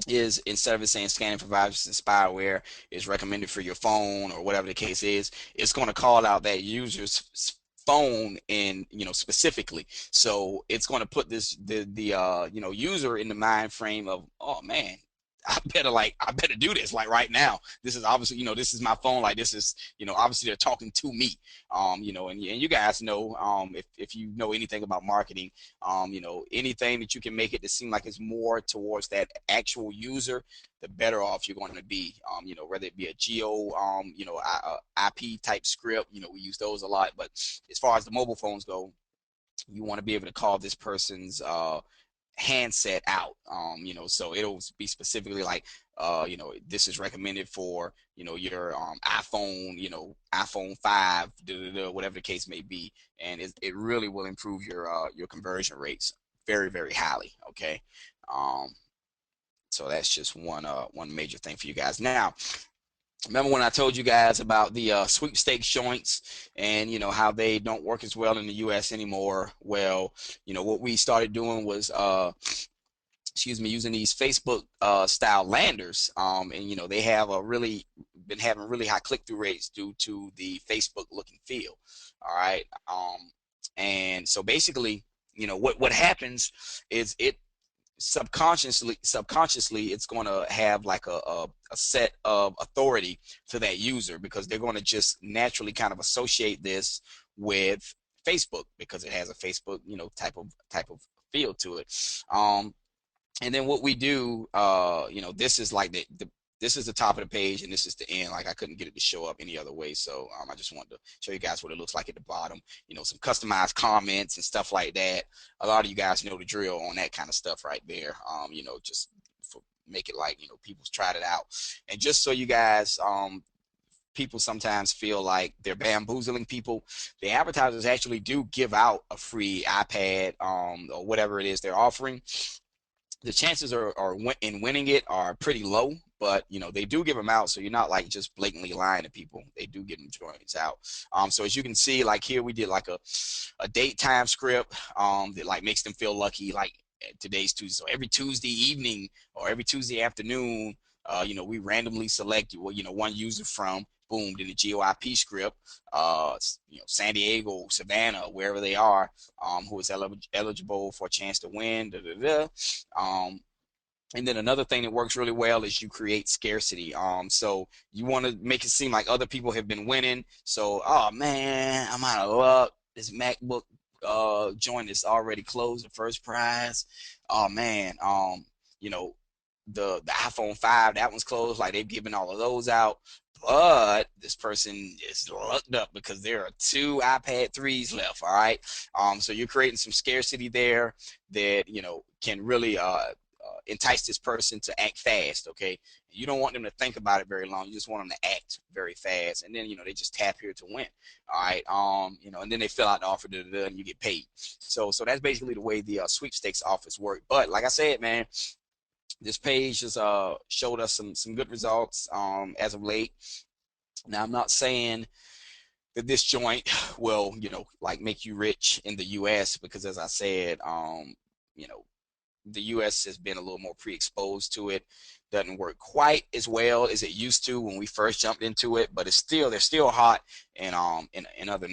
is, instead of it saying scanning for viruses and spyware is recommended for your phone or whatever the case is, it's going to call out that user's phone in, you know, specifically. So it's going to put the you know, user in the mind frame of, oh man, I better do this like right now. This is obviously, you know, this is my phone. Like this is, you know, obviously they're talking to me. You know, and you guys know, if you know anything about marketing, you know, anything that you can make it to seem like it's more towards that actual user, the better off you're going to be. You know, whether it be a geo, you know, IP type script, you know, we use those a lot. But as far as the mobile phones go, you want to be able to call this person's handset out. You know, so it'll be specifically like, you know, this is recommended for, you know, your iPhone, you know, iPhone 5, whatever the case may be, and it really will improve your conversion rates very, very highly. Okay, um, so that's just one major thing for you guys. Now, remember when I told you guys about the sweepstakes joints and, you know, how they don't work as well in the U.S. anymore? Well, you know, what we started doing was excuse me, using these Facebook style landers, and you know, they have been having really high click-through rates due to the Facebook look and feel. All right, and so basically, you know, what happens is it subconsciously it's going to have like a set of authority to that user, because they're going to just naturally kind of associate this with Facebook because it has a Facebook, you know, type of feel to it. And then what we do, you know, this is like this is the top of the page and this is the end. Like I couldn't get it to show up any other way, so I just wanted to show you guys what it looks like at the bottom. You know, some customized comments and stuff like that. A lot of you guys know the drill on that kind of stuff right there. You know, just make it like, you know, people's tried it out. And just so you guys, people sometimes feel like they're bamboozling people. The advertisers actually do give out a free iPad, or whatever it is they're offering. The chances are in winning it are pretty low, but you know, they do give them out, so you're not like just blatantly lying to people. They do get them joints out. So as you can see, like here we did like a date time script that like makes them feel lucky. Like today's Tuesday, so every Tuesday evening or every Tuesday afternoon, you know, we randomly select, well, you know, one user from, boom, then the GOIP script, you know, San Diego, Savannah, wherever they are, who is eligible for a chance to win. And then another thing that works really well is you create scarcity. So you want to make it seem like other people have been winning. So, oh man, I'm out of luck. This MacBook joint is already closed. The first prize. Oh man, you know, the iPhone 5, that one's closed. Like they've given all of those out. But this person is lucked up because there are 2 iPad 3s left. All right. So you're creating some scarcity there that, you know, can really entice this person to act fast. Okay. You don't want them to think about it very long. You just want them to act very fast. And then, you know, they just tap here to win. All right. You know, and then they fill out the offer, and you get paid. So that's basically the way the sweepstakes offers work. But like I said, man, this page has showed us some good results as of late. Now, I'm not saying that this joint will, you know, like make you rich in the U.S. because, as I said, you know, the U.S. has been a little more pre-exposed to it. Doesn't work quite as well as it used to when we first jumped into it, but they're still hot in other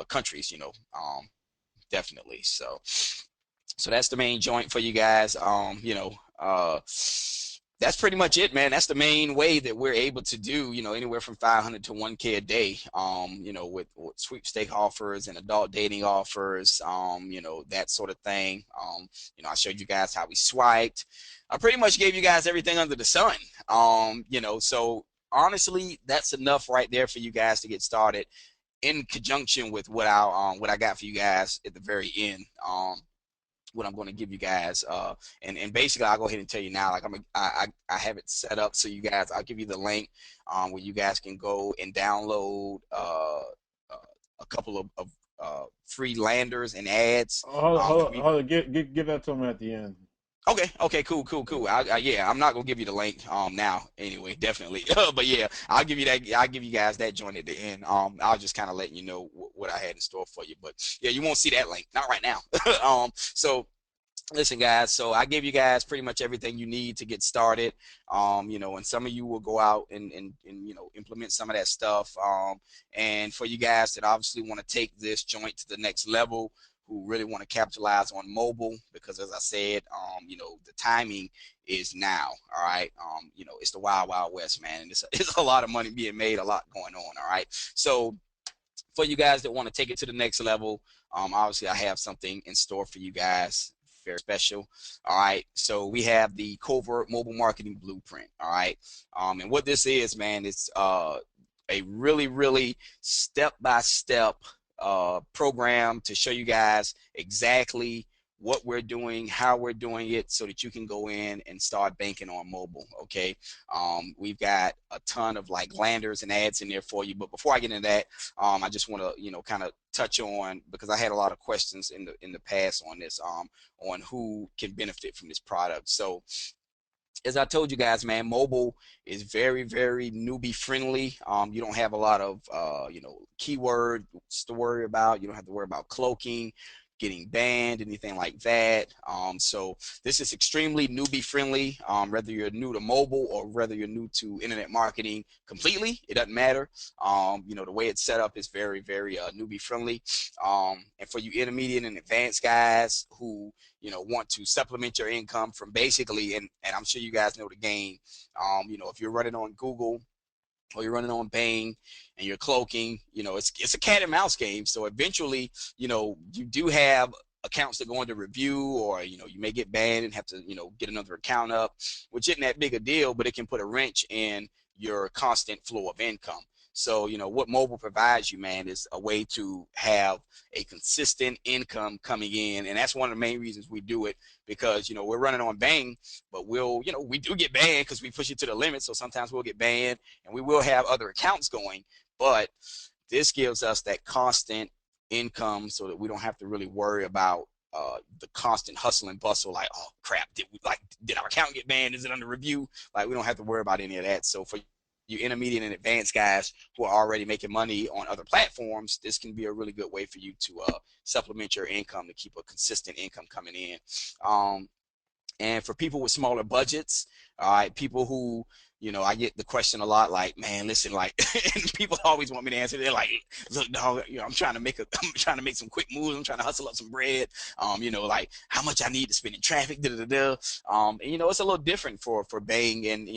countries, you know, definitely. So that's the main joint for you guys. You know, that's pretty much it, man. That's the main way that we're able to do, you know, anywhere from 500 to 1K a day, you know, with sweepstake offers and adult dating offers, you know, that sort of thing. You know, I showed you guys how we swiped. I pretty much gave you guys everything under the sun. You know, so honestly, that's enough right there for you guys to get started, in conjunction with what I got for you guys at the very end. What I'm going to give you guys, and basically I'll go ahead and tell you now. Like I have it set up so you guys. I'll give you the link where you guys can go and download a couple of free landers and ads. Hold on. Give that to him at the end. Okay, cool. Yeah, I'm not gonna give you the link now anyway, definitely. But yeah, I'll give you that. I'll give you guys that joint at the end. I'll just kind of let you know what I had in store for you. But yeah, you won't see that link, not right now. So listen, guys. So I gave you guys pretty much everything you need to get started. You know, and some of you will go out and you know, implement some of that stuff. And for you guys that obviously want to take this joint to the next level, who really want to capitalize on mobile, because as I said, you know, the timing is now. All right. You know, it's the wild, wild west, man. And it's a lot of money being made, a lot going on. All right. So for you guys that want to take it to the next level, obviously I have something in store for you guys, very special. All right. So we have the Covert Mobile Marketing Blueprint. All right. And what this is, man, it's a really step-by-step program to show you guys exactly what we're doing, how we're doing it, so that you can go in and start banking on mobile. Okay. We've got a ton of like landers and ads in there for you. But before I get into that, I just want to, kind of touch on, because I had a lot of questions in the past on this, on who can benefit from this product. So as I told you guys, man, mobile is very, very newbie friendly. You don't have a lot of, keywords to worry about. You don't have to worry about cloaking, getting banned, anything like that. So this is extremely newbie friendly. Whether you're new to mobile or whether you're new to internet marketing completely, it doesn't matter. The way it's set up is very, very newbie friendly. And for you intermediate and advanced guys who want to supplement your income from basically, and I'm sure you guys know the game. If you're running on Google or you're running on Bing and you're cloaking, it's a cat and mouse game. So eventually, you do have accounts that go into review, or you may get banned and have to get another account up, which isn't that big a deal, but it can put a wrench in your constant flow of income. So what mobile provides you, man, is a way to have a consistent income coming in, and that's one of the main reasons we do it, because we're running on Bang, but we do get banned because we push it to the limit. So sometimes we'll get banned and we will have other accounts going, but this gives us that constant income so that we don't have to really worry about the constant hustle and bustle, like, oh crap, did our account get banned, is it under review? Like, we don't have to worry about any of that. So for you intermediate and advanced guys who are already making money on other platforms, this can be a really good way for you to supplement your income, to keep a consistent income coming in. And for people with smaller budgets, all right, people who, I get the question a lot, like, man, listen, like, and people always want me to answer. They're like, look, dog, I'm trying to make some quick moves. I'm trying to hustle up some bread. Like how much I need to spend in traffic, da da da. And, it's a little different for Bang and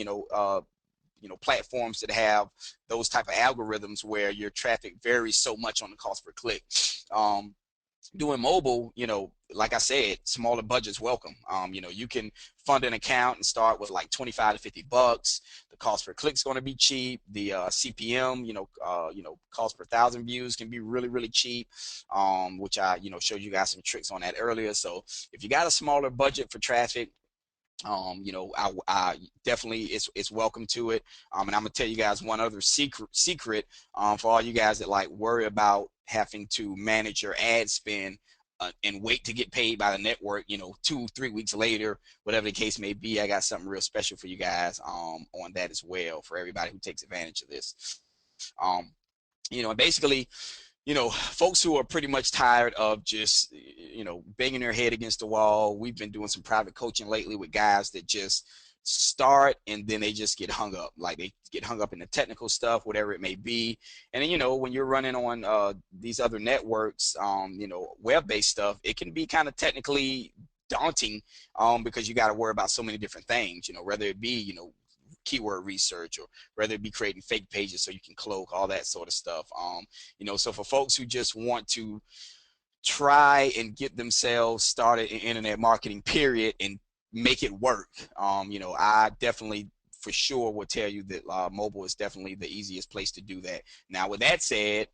platforms that have those type of algorithms where your traffic varies so much on the cost per click. Doing mobile, like I said, smaller budgets welcome. You can fund an account and start with like 25 to 50 bucks. The cost per click is going to be cheap. The CPM, cost per 1,000 views can be really, really cheap, which I, showed you guys some tricks on that earlier. So if you got a smaller budget for traffic, I definitely, it's welcome to it. And I'm gonna tell you guys one other secret for all you guys that like worry about having to manage your ad spend and wait to get paid by the network, 2-3 weeks later, whatever the case may be. I got something real special for you guys on that as well, for everybody who takes advantage of this. And basically, folks who are pretty much tired of just, banging their head against the wall. We've been doing some private coaching lately with guys that just start and then they just get hung up. Like, they get hung up in the technical stuff, whatever it may be. And then, when you're running on these other networks, web-based stuff, it can be kind of technically daunting because you got to worry about so many different things, whether it be, keyword research, or whether it be creating fake pages so you can cloak, all that sort of stuff. So for folks who just want to try and get themselves started in internet marketing, period, and make it work, I definitely for sure will tell you that mobile is definitely the easiest place to do that. Now, with that said,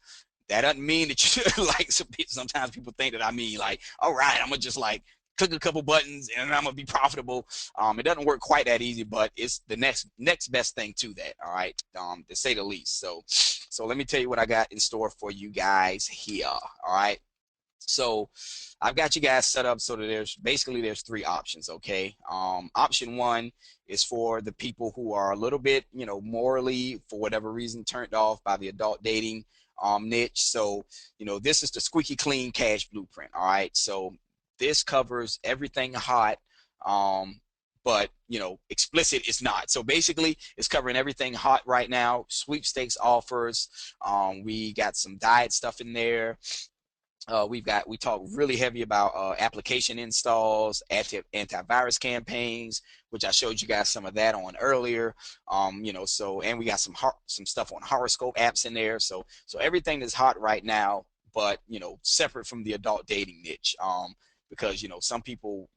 that doesn't mean that you like, sometimes people think that I mean like, all right, I'm gonna just like click a couple buttons and I'm gonna be profitable. It doesn't work quite that easy, but it's the next best thing to that. All right, to say the least. So let me tell you what I got in store for you guys here. All right. So I've got you guys set up so that there's 3 options. Okay. Option 1 is for the people who are a little bit, morally, for whatever reason, turned off by the adult dating niche. So, this is the squeaky clean cash blueprint. All right. So this covers everything hot, but explicit is not. So basically, it's covering everything hot right now. Sweepstakes offers. We got some diet stuff in there. We talk really heavy about application installs, antivirus campaigns, which I showed you guys some of that on earlier. And we got some stuff on horoscope apps in there. So everything that's hot right now, but separate from the adult dating niche. Because some people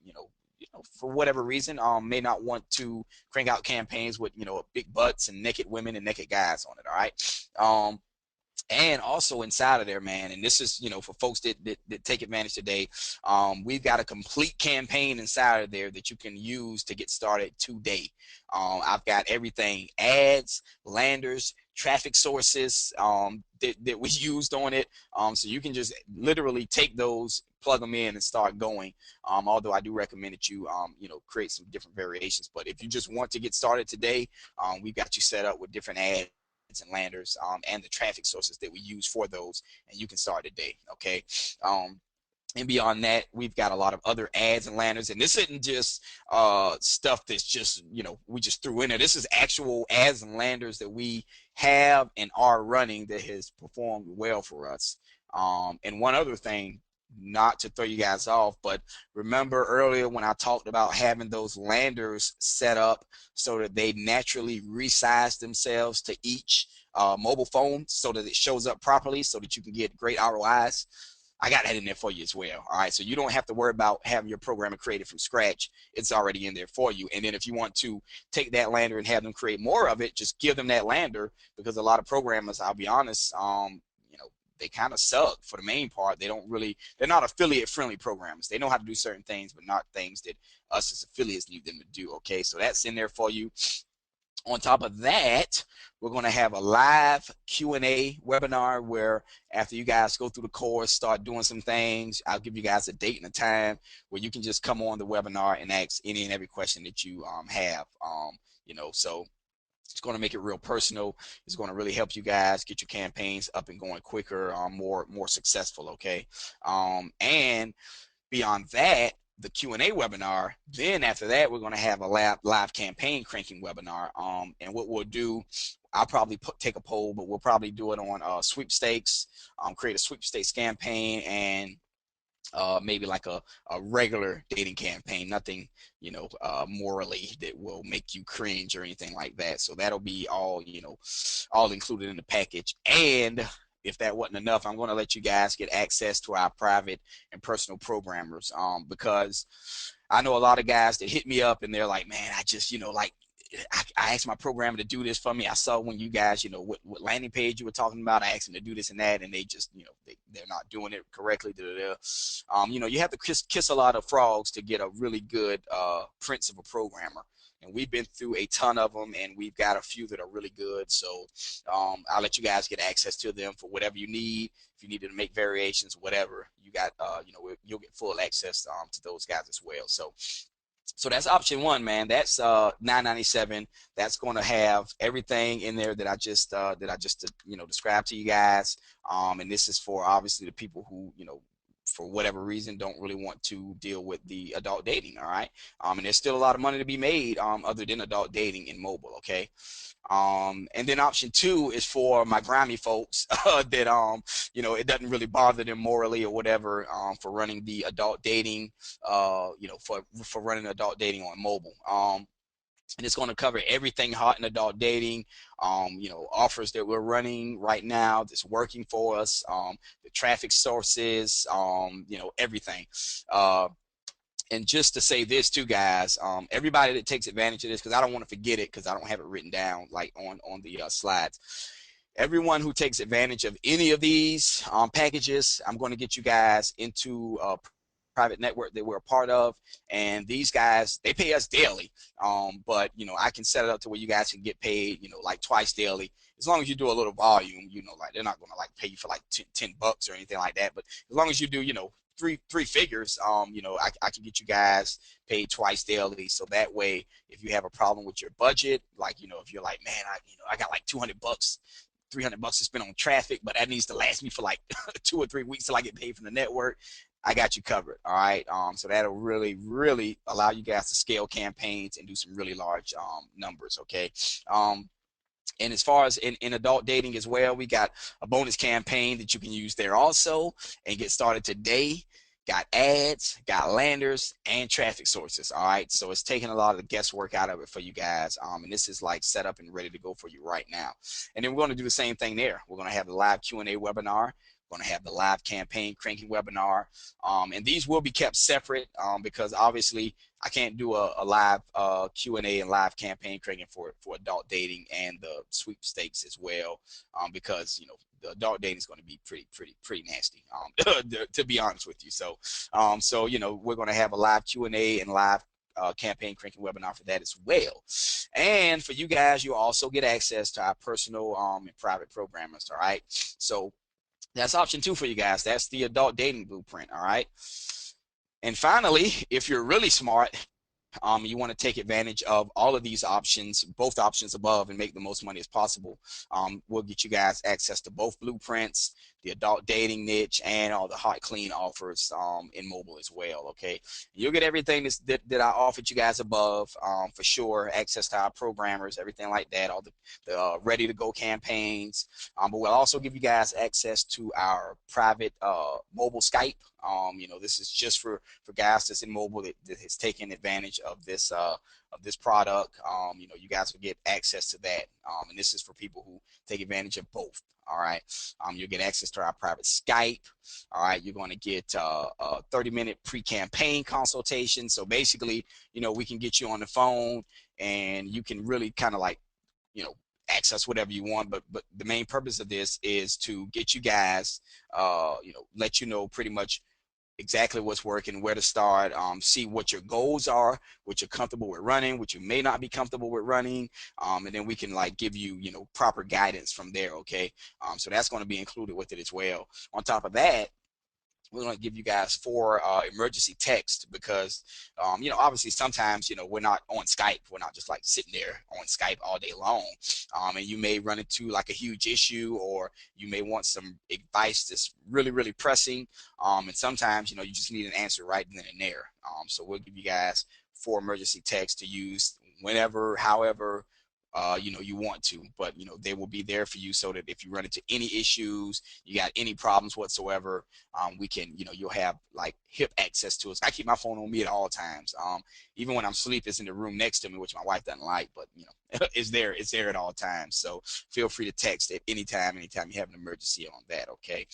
for whatever reason may not want to crank out campaigns with big butts and naked women and naked guys on it. All right. And also inside of there, man, and this is, you know, for folks that take advantage today, we've got a complete campaign inside of there that you can use to get started today. I've got everything: ads, landers, traffic sources that we used on it. So you can just literally take those, plug them in, and start going. Although I do recommend that you, you know, create some different variations. But if you just want to get started today, we've got you set up with different ads and landers, and the traffic sources that we use for those, and you can start today. Okay. And beyond that, we've got a lot of other ads and landers, and this isn't just stuff that's just, you know, we just threw in there. This is actual ads and landers that we have and are running that has performed well for us. And one other thing, not to throw you guys off, but remember earlier when I talked about having those landers set up so that they naturally resize themselves to each mobile phone so that it shows up properly so that you can get great ROIs. I got that in there for you as well. All right, so you don't have to worry about having your programmer created from scratch. It's already in there for you. And then if you want to take that lander and have them create more of it, just give them that lander, because a lot of programmers, I'll be honest, you know, they kind of suck for the main part. They don't really, they're not affiliate friendly programmers. They know how to do certain things, but not things that us as affiliates need them to do. Okay, so that's in there for you. On top of that, we're going to have a live Q&A webinar where after you guys go through the course, start doing some things, I'll give you guys a date and a time where you can just come on the webinar and ask any and every question that you have. You know, so it's going to make it real personal. It's going to really help you guys get your campaigns up and going quicker, more successful. Okay, and beyond that, the Q&A webinar, then after that, we're going to have a live campaign cranking webinar. And what we'll do, I'll probably take a poll, but we'll probably do it on sweepstakes, create a sweepstakes campaign, and maybe like a regular dating campaign, nothing, you know, morally that will make you cringe or anything like that. So that'll be all, you know, all included in the package. And if that wasn't enough, I'm going to let you guys get access to our private and personal programmers, because I know a lot of guys that hit me up and they're like, man, I just, you know, like, I asked my programmer to do this for me. I saw when you guys, you know, what landing page you were talking about, I asked them to do this and that, and they just, you know, they're not doing it correctly. You know, you have to kiss a lot of frogs to get a really good prince of a programmer. And we've been through a ton of them, and we've got a few that are really good. So I'll let you guys get access to them for whatever you need. If you needed to make variations, whatever, you got, you know, you'll get full access to those guys as well. So that's option one, man. That's $9.97. That's going to have everything in there that I just you know, described to you guys. And this is for obviously the people who, you know, for whatever reason don't really want to deal with the adult dating. All right. And there's still a lot of money to be made other than adult dating in mobile. Okay. And then option two is for my grimy folks that you know, it doesn't really bother them morally or whatever, for running the adult dating, you know, for running adult dating on mobile. And it's going to cover everything hot in adult dating, you know, offers that we're running right now that's working for us, the traffic sources, you know, everything. And just to say this too, guys, everybody that takes advantage of this, because I don't want to forget it because I don't have it written down like on the slides. Everyone who takes advantage of any of these packages, I'm going to get you guys into a private network that we're a part of. And these guys, they pay us daily. But, you know, I can set it up to where you guys can get paid, you know, like twice daily. As long as you do a little volume, you know, like they're not going to like pay you for like 10 bucks or anything like that. But as long as you do, you know, three figures, you know, I can get you guys paid twice daily. So that way, if you have a problem with your budget, like, you know, if you're like, man, I got like 200 bucks, 300 bucks to spend on traffic, but that needs to last me for like 2 or 3 weeks till I get paid from the network, I got you covered. All right. So that'll really allow you guys to scale campaigns and do some really large numbers. Okay. And as far as in adult dating as well, we got a bonus campaign that you can use there also and get started today. Got ads, got landers, and traffic sources. All right, so it's taking a lot of the guesswork out of it for you guys. And this is like set up and ready to go for you right now. And then we're going to do the same thing there. We're going to have a live Q&A webinar Going to have the live campaign cranking webinar, and these will be kept separate because obviously I can't do a live Q&A and live campaign cranking for adult dating and the sweepstakes as well, because the adult dating is going to be pretty nasty, to be honest with you. So we're going to have a live Q&A and live campaign cranking webinar for that as well. And for you guys, you also get access to our personal and private programmers. All right, so that's option 2 for you guys. That's the adult dating blueprint. All right. And finally, if you're really smart, you want to take advantage of all of these options, both options above, and make the most money as possible. We'll get you guys access to both blueprints, the adult dating niche, and all the hot clean offers in mobile as well. Okay, you'll get everything that I offered you guys above, for sure. Access to our programmers, everything like that, all the ready to go campaigns. But we'll also give you guys access to our private mobile Skype. This is just for guys that's in mobile that has taken advantage of this product. You guys will get access to that, and this is for people who take advantage of both. All right, you'll get access to our private Skype. All right, you're going to get a 30-minute pre-campaign consultation. So basically, we can get you on the phone, and you can really kind of like, access whatever you want. But the main purpose of this is to get you guys, let you know pretty much exactly what's working, where to start, see what your goals are, what you're comfortable with running, what you may not be comfortable with running, and then we can like give you, proper guidance from there. Okay, so that's going to be included with it as well. On top of that, we're going to give you guys 4 emergency texts because, obviously sometimes, we're not on Skype. We're not just like sitting there on Skype all day long. And you may run into like a huge issue, or you may want some advice that's really, really pressing. And sometimes, you just need an answer right then and there. So we'll give you guys 4 emergency texts to use whenever, however, you want to, but they will be there for you, so that if you run into any issues, you got any problems whatsoever, we can, you'll have like hip access to us. I keep my phone on me at all times. Even when I'm asleep, it's in the room next to me, which my wife doesn't like, but it's there at all times. So feel free to text at anytime you have an emergency on that. Okay.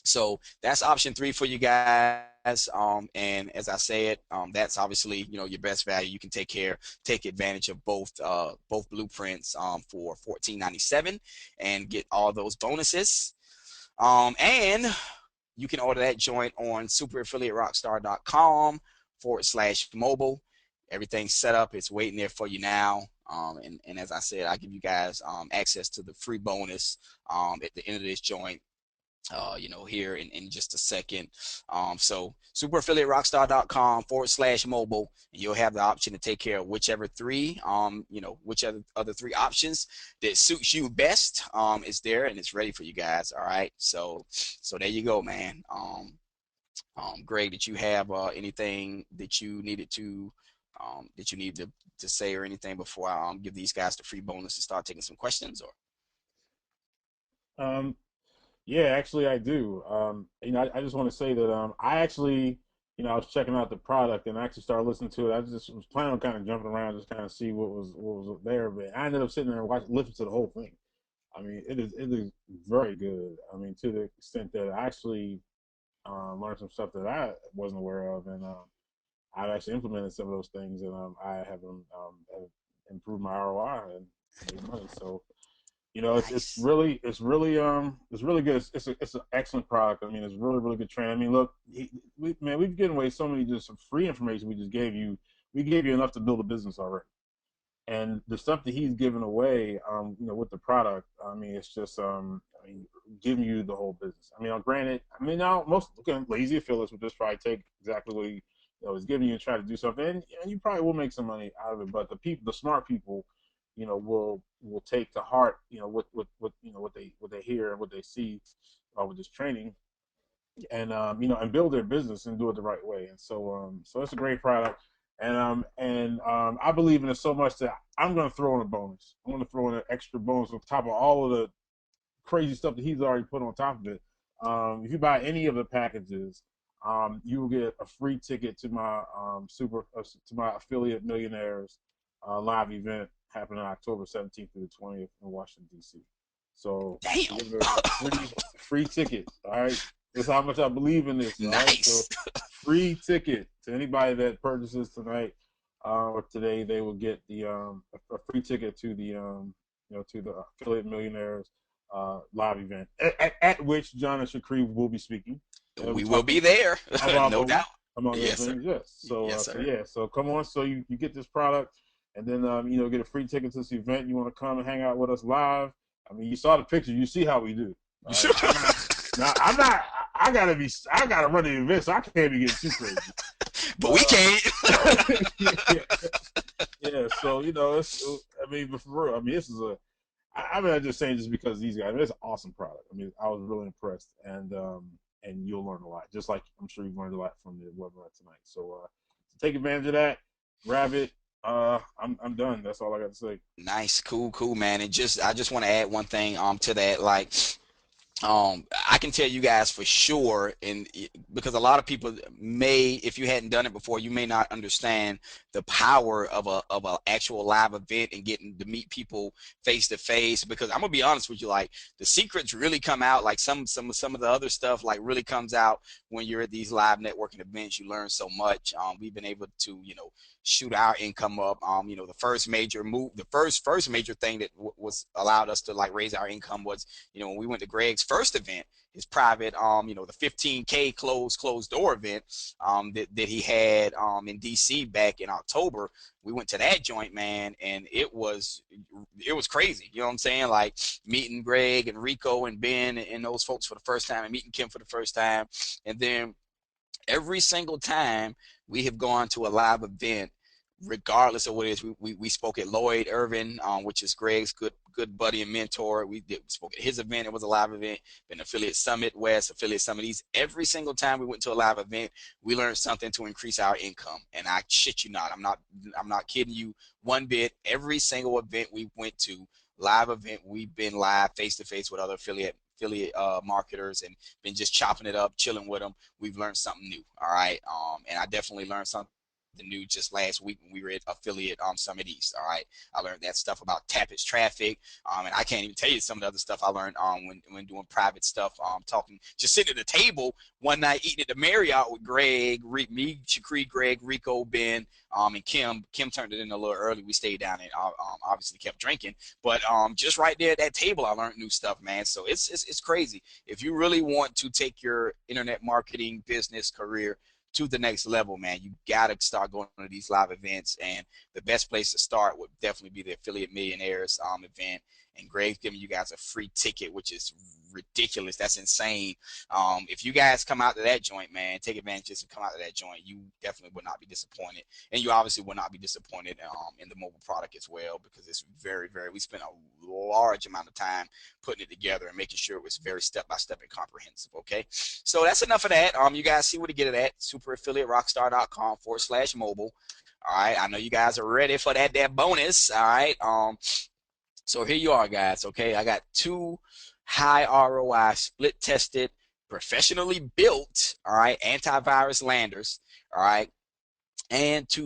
So that's option 3 for you guys. And as I said, that's obviously, your best value. You can take advantage of both blueprints for $14.97 and get all those bonuses. And you can order that joint on superaffiliaterockstar.com/mobile. Everything's set up. It's waiting there for you now. And as I said, I give you guys access to the free bonus at the end of this joint. Here in just a second. So superaffiliaterockstar.com/mobile, and you'll have the option to take care of whichever 3, whichever other 3 options that suits you best, is there, and it's ready for you guys. All right. So there you go, man. Greg, did you have anything that you needed to say or anything before I give these guys the free bonus to start taking some questions? Or Yeah, actually, I do. I just want to say that I actually, I was checking out the product and I actually started listening to it. I just was planning on kind of jumping around, just kind of see what was there, but I ended up sitting there and listening to the whole thing. I mean, it is very good. I mean, to the extent that I actually learned some stuff that I wasn't aware of, and I've actually implemented some of those things, and I have improved my ROI and made money. So. It's nice. really good. It's an excellent product. I mean, it's really good training. I mean, look, we've given away so many just free information. We just gave you. We gave you enough to build a business already. And the stuff that he's giving away, with the product, I mean, it's just, giving you the whole business. I mean, granted, now most lazy affiliates will just probably take exactly what he, is giving you and try to do something, and you probably will make some money out of it. But the smart people, will take to heart, what they hear and what they see with this training, and and build their business and do it the right way. And so it's a great product. And I believe in it so much that I'm going to throw in a bonus. I'm going to throw in an extra bonus on top of all of the crazy stuff that he's already put on top of it. If you buy any of the packages, you will get a free ticket to my to my affiliate millionaires live event happening October 17th through the 20th in Washington, D.C. So Damn. give it a free ticket. All right. That's how much I believe in this. All right. Nice. So free ticket to anybody that purchases tonight or today. They will get the a free ticket to the to the affiliate millionaires live event at which John and Shakri will be speaking. We will be there. No doubt. Among other Yes, sir. things, yes. So, Yes, sir. so come on. So you get this product, and then get a free ticket to this event. You want to come and hang out with us live? I mean, you saw the picture. You see how we do. I'm not. I gotta run the event, so I can't be getting too crazy. But we can't. yeah. So it's. I mean, but for real, I mean, this is a. I'm not just saying just because these guys. I mean, it's an awesome product. I mean, I was really impressed, and you'll learn a lot. Just like I'm sure you've learned a lot from the webinar tonight. So take advantage of that. Grab it. I'm done. That's all I got to say. Nice, cool, man. And I just want to add one thing to that. Like, I can tell you guys for sure, and because a lot of people may, if you hadn't done it before, you may not understand the power of a actual live event and getting to meet people face to face. Because I'm gonna be honest with you, like the secrets really come out. Like some of the other stuff like really comes out when you're at these live networking events. You learn so much. We've been able to shoot our income up. The first major move, the first major thing that was allowed us to like raise our income was when we went to Greg's first event, his private the 15K closed door event that he had in DC back in October. We went to that joint, man, and it was crazy. You know what I'm saying? Like meeting Greg and Rico and Ben and those folks for the first time, and meeting Kim for the first time. And then every single time we have gone to a live event, regardless of what it is, we spoke at Lloyd Irvin, which is Greg's good buddy and mentor. We spoke at his event. It was a live event. Been Affiliate Summit West, Affiliate Summit East. Every single time we went to a live event, we learned something to increase our income. And I shit you not, I'm not kidding you one bit. Every single event we went to, live event, we've been live face to face with other affiliate marketers and been just chopping it up, chilling with them. We've learned something new. All right. And I definitely learned something new just last week when we were at Affiliate Summit East. All right, I learned that stuff about tappage traffic, and I can't even tell you some of the other stuff I learned when doing private stuff. Talking, just sitting at the table one night eating at the Marriott with Greg, me, Shakri, Greg, Rico, Ben, and Kim. Kim turned it in a little early. We stayed down and obviously kept drinking, but just right there at that table, I learned new stuff, man. So it's crazy. If you really want to take your internet marketing business career to the next level, man, you gotta start going to these live events, and the best place to start would definitely be the Affiliate Millionaires event. And Greg's giving you guys a free ticket, which is ridiculous. That's insane. If you guys come out to that joint, man, take advantage of this and come out to that joint, you definitely would not be disappointed. And you obviously will not be disappointed in the mobile product as well, because it's very, very, we spent a large amount of time putting it together and making sure it was very step-by-step and comprehensive, okay? So that's enough of that. You guys see where to get it at, superaffiliaterockstar.com/mobile. All right, I know you guys are ready for that bonus. All right, so here you are, guys. Okay, I got 2 high ROI, split tested, professionally built, all right, antivirus landers, all right, and 2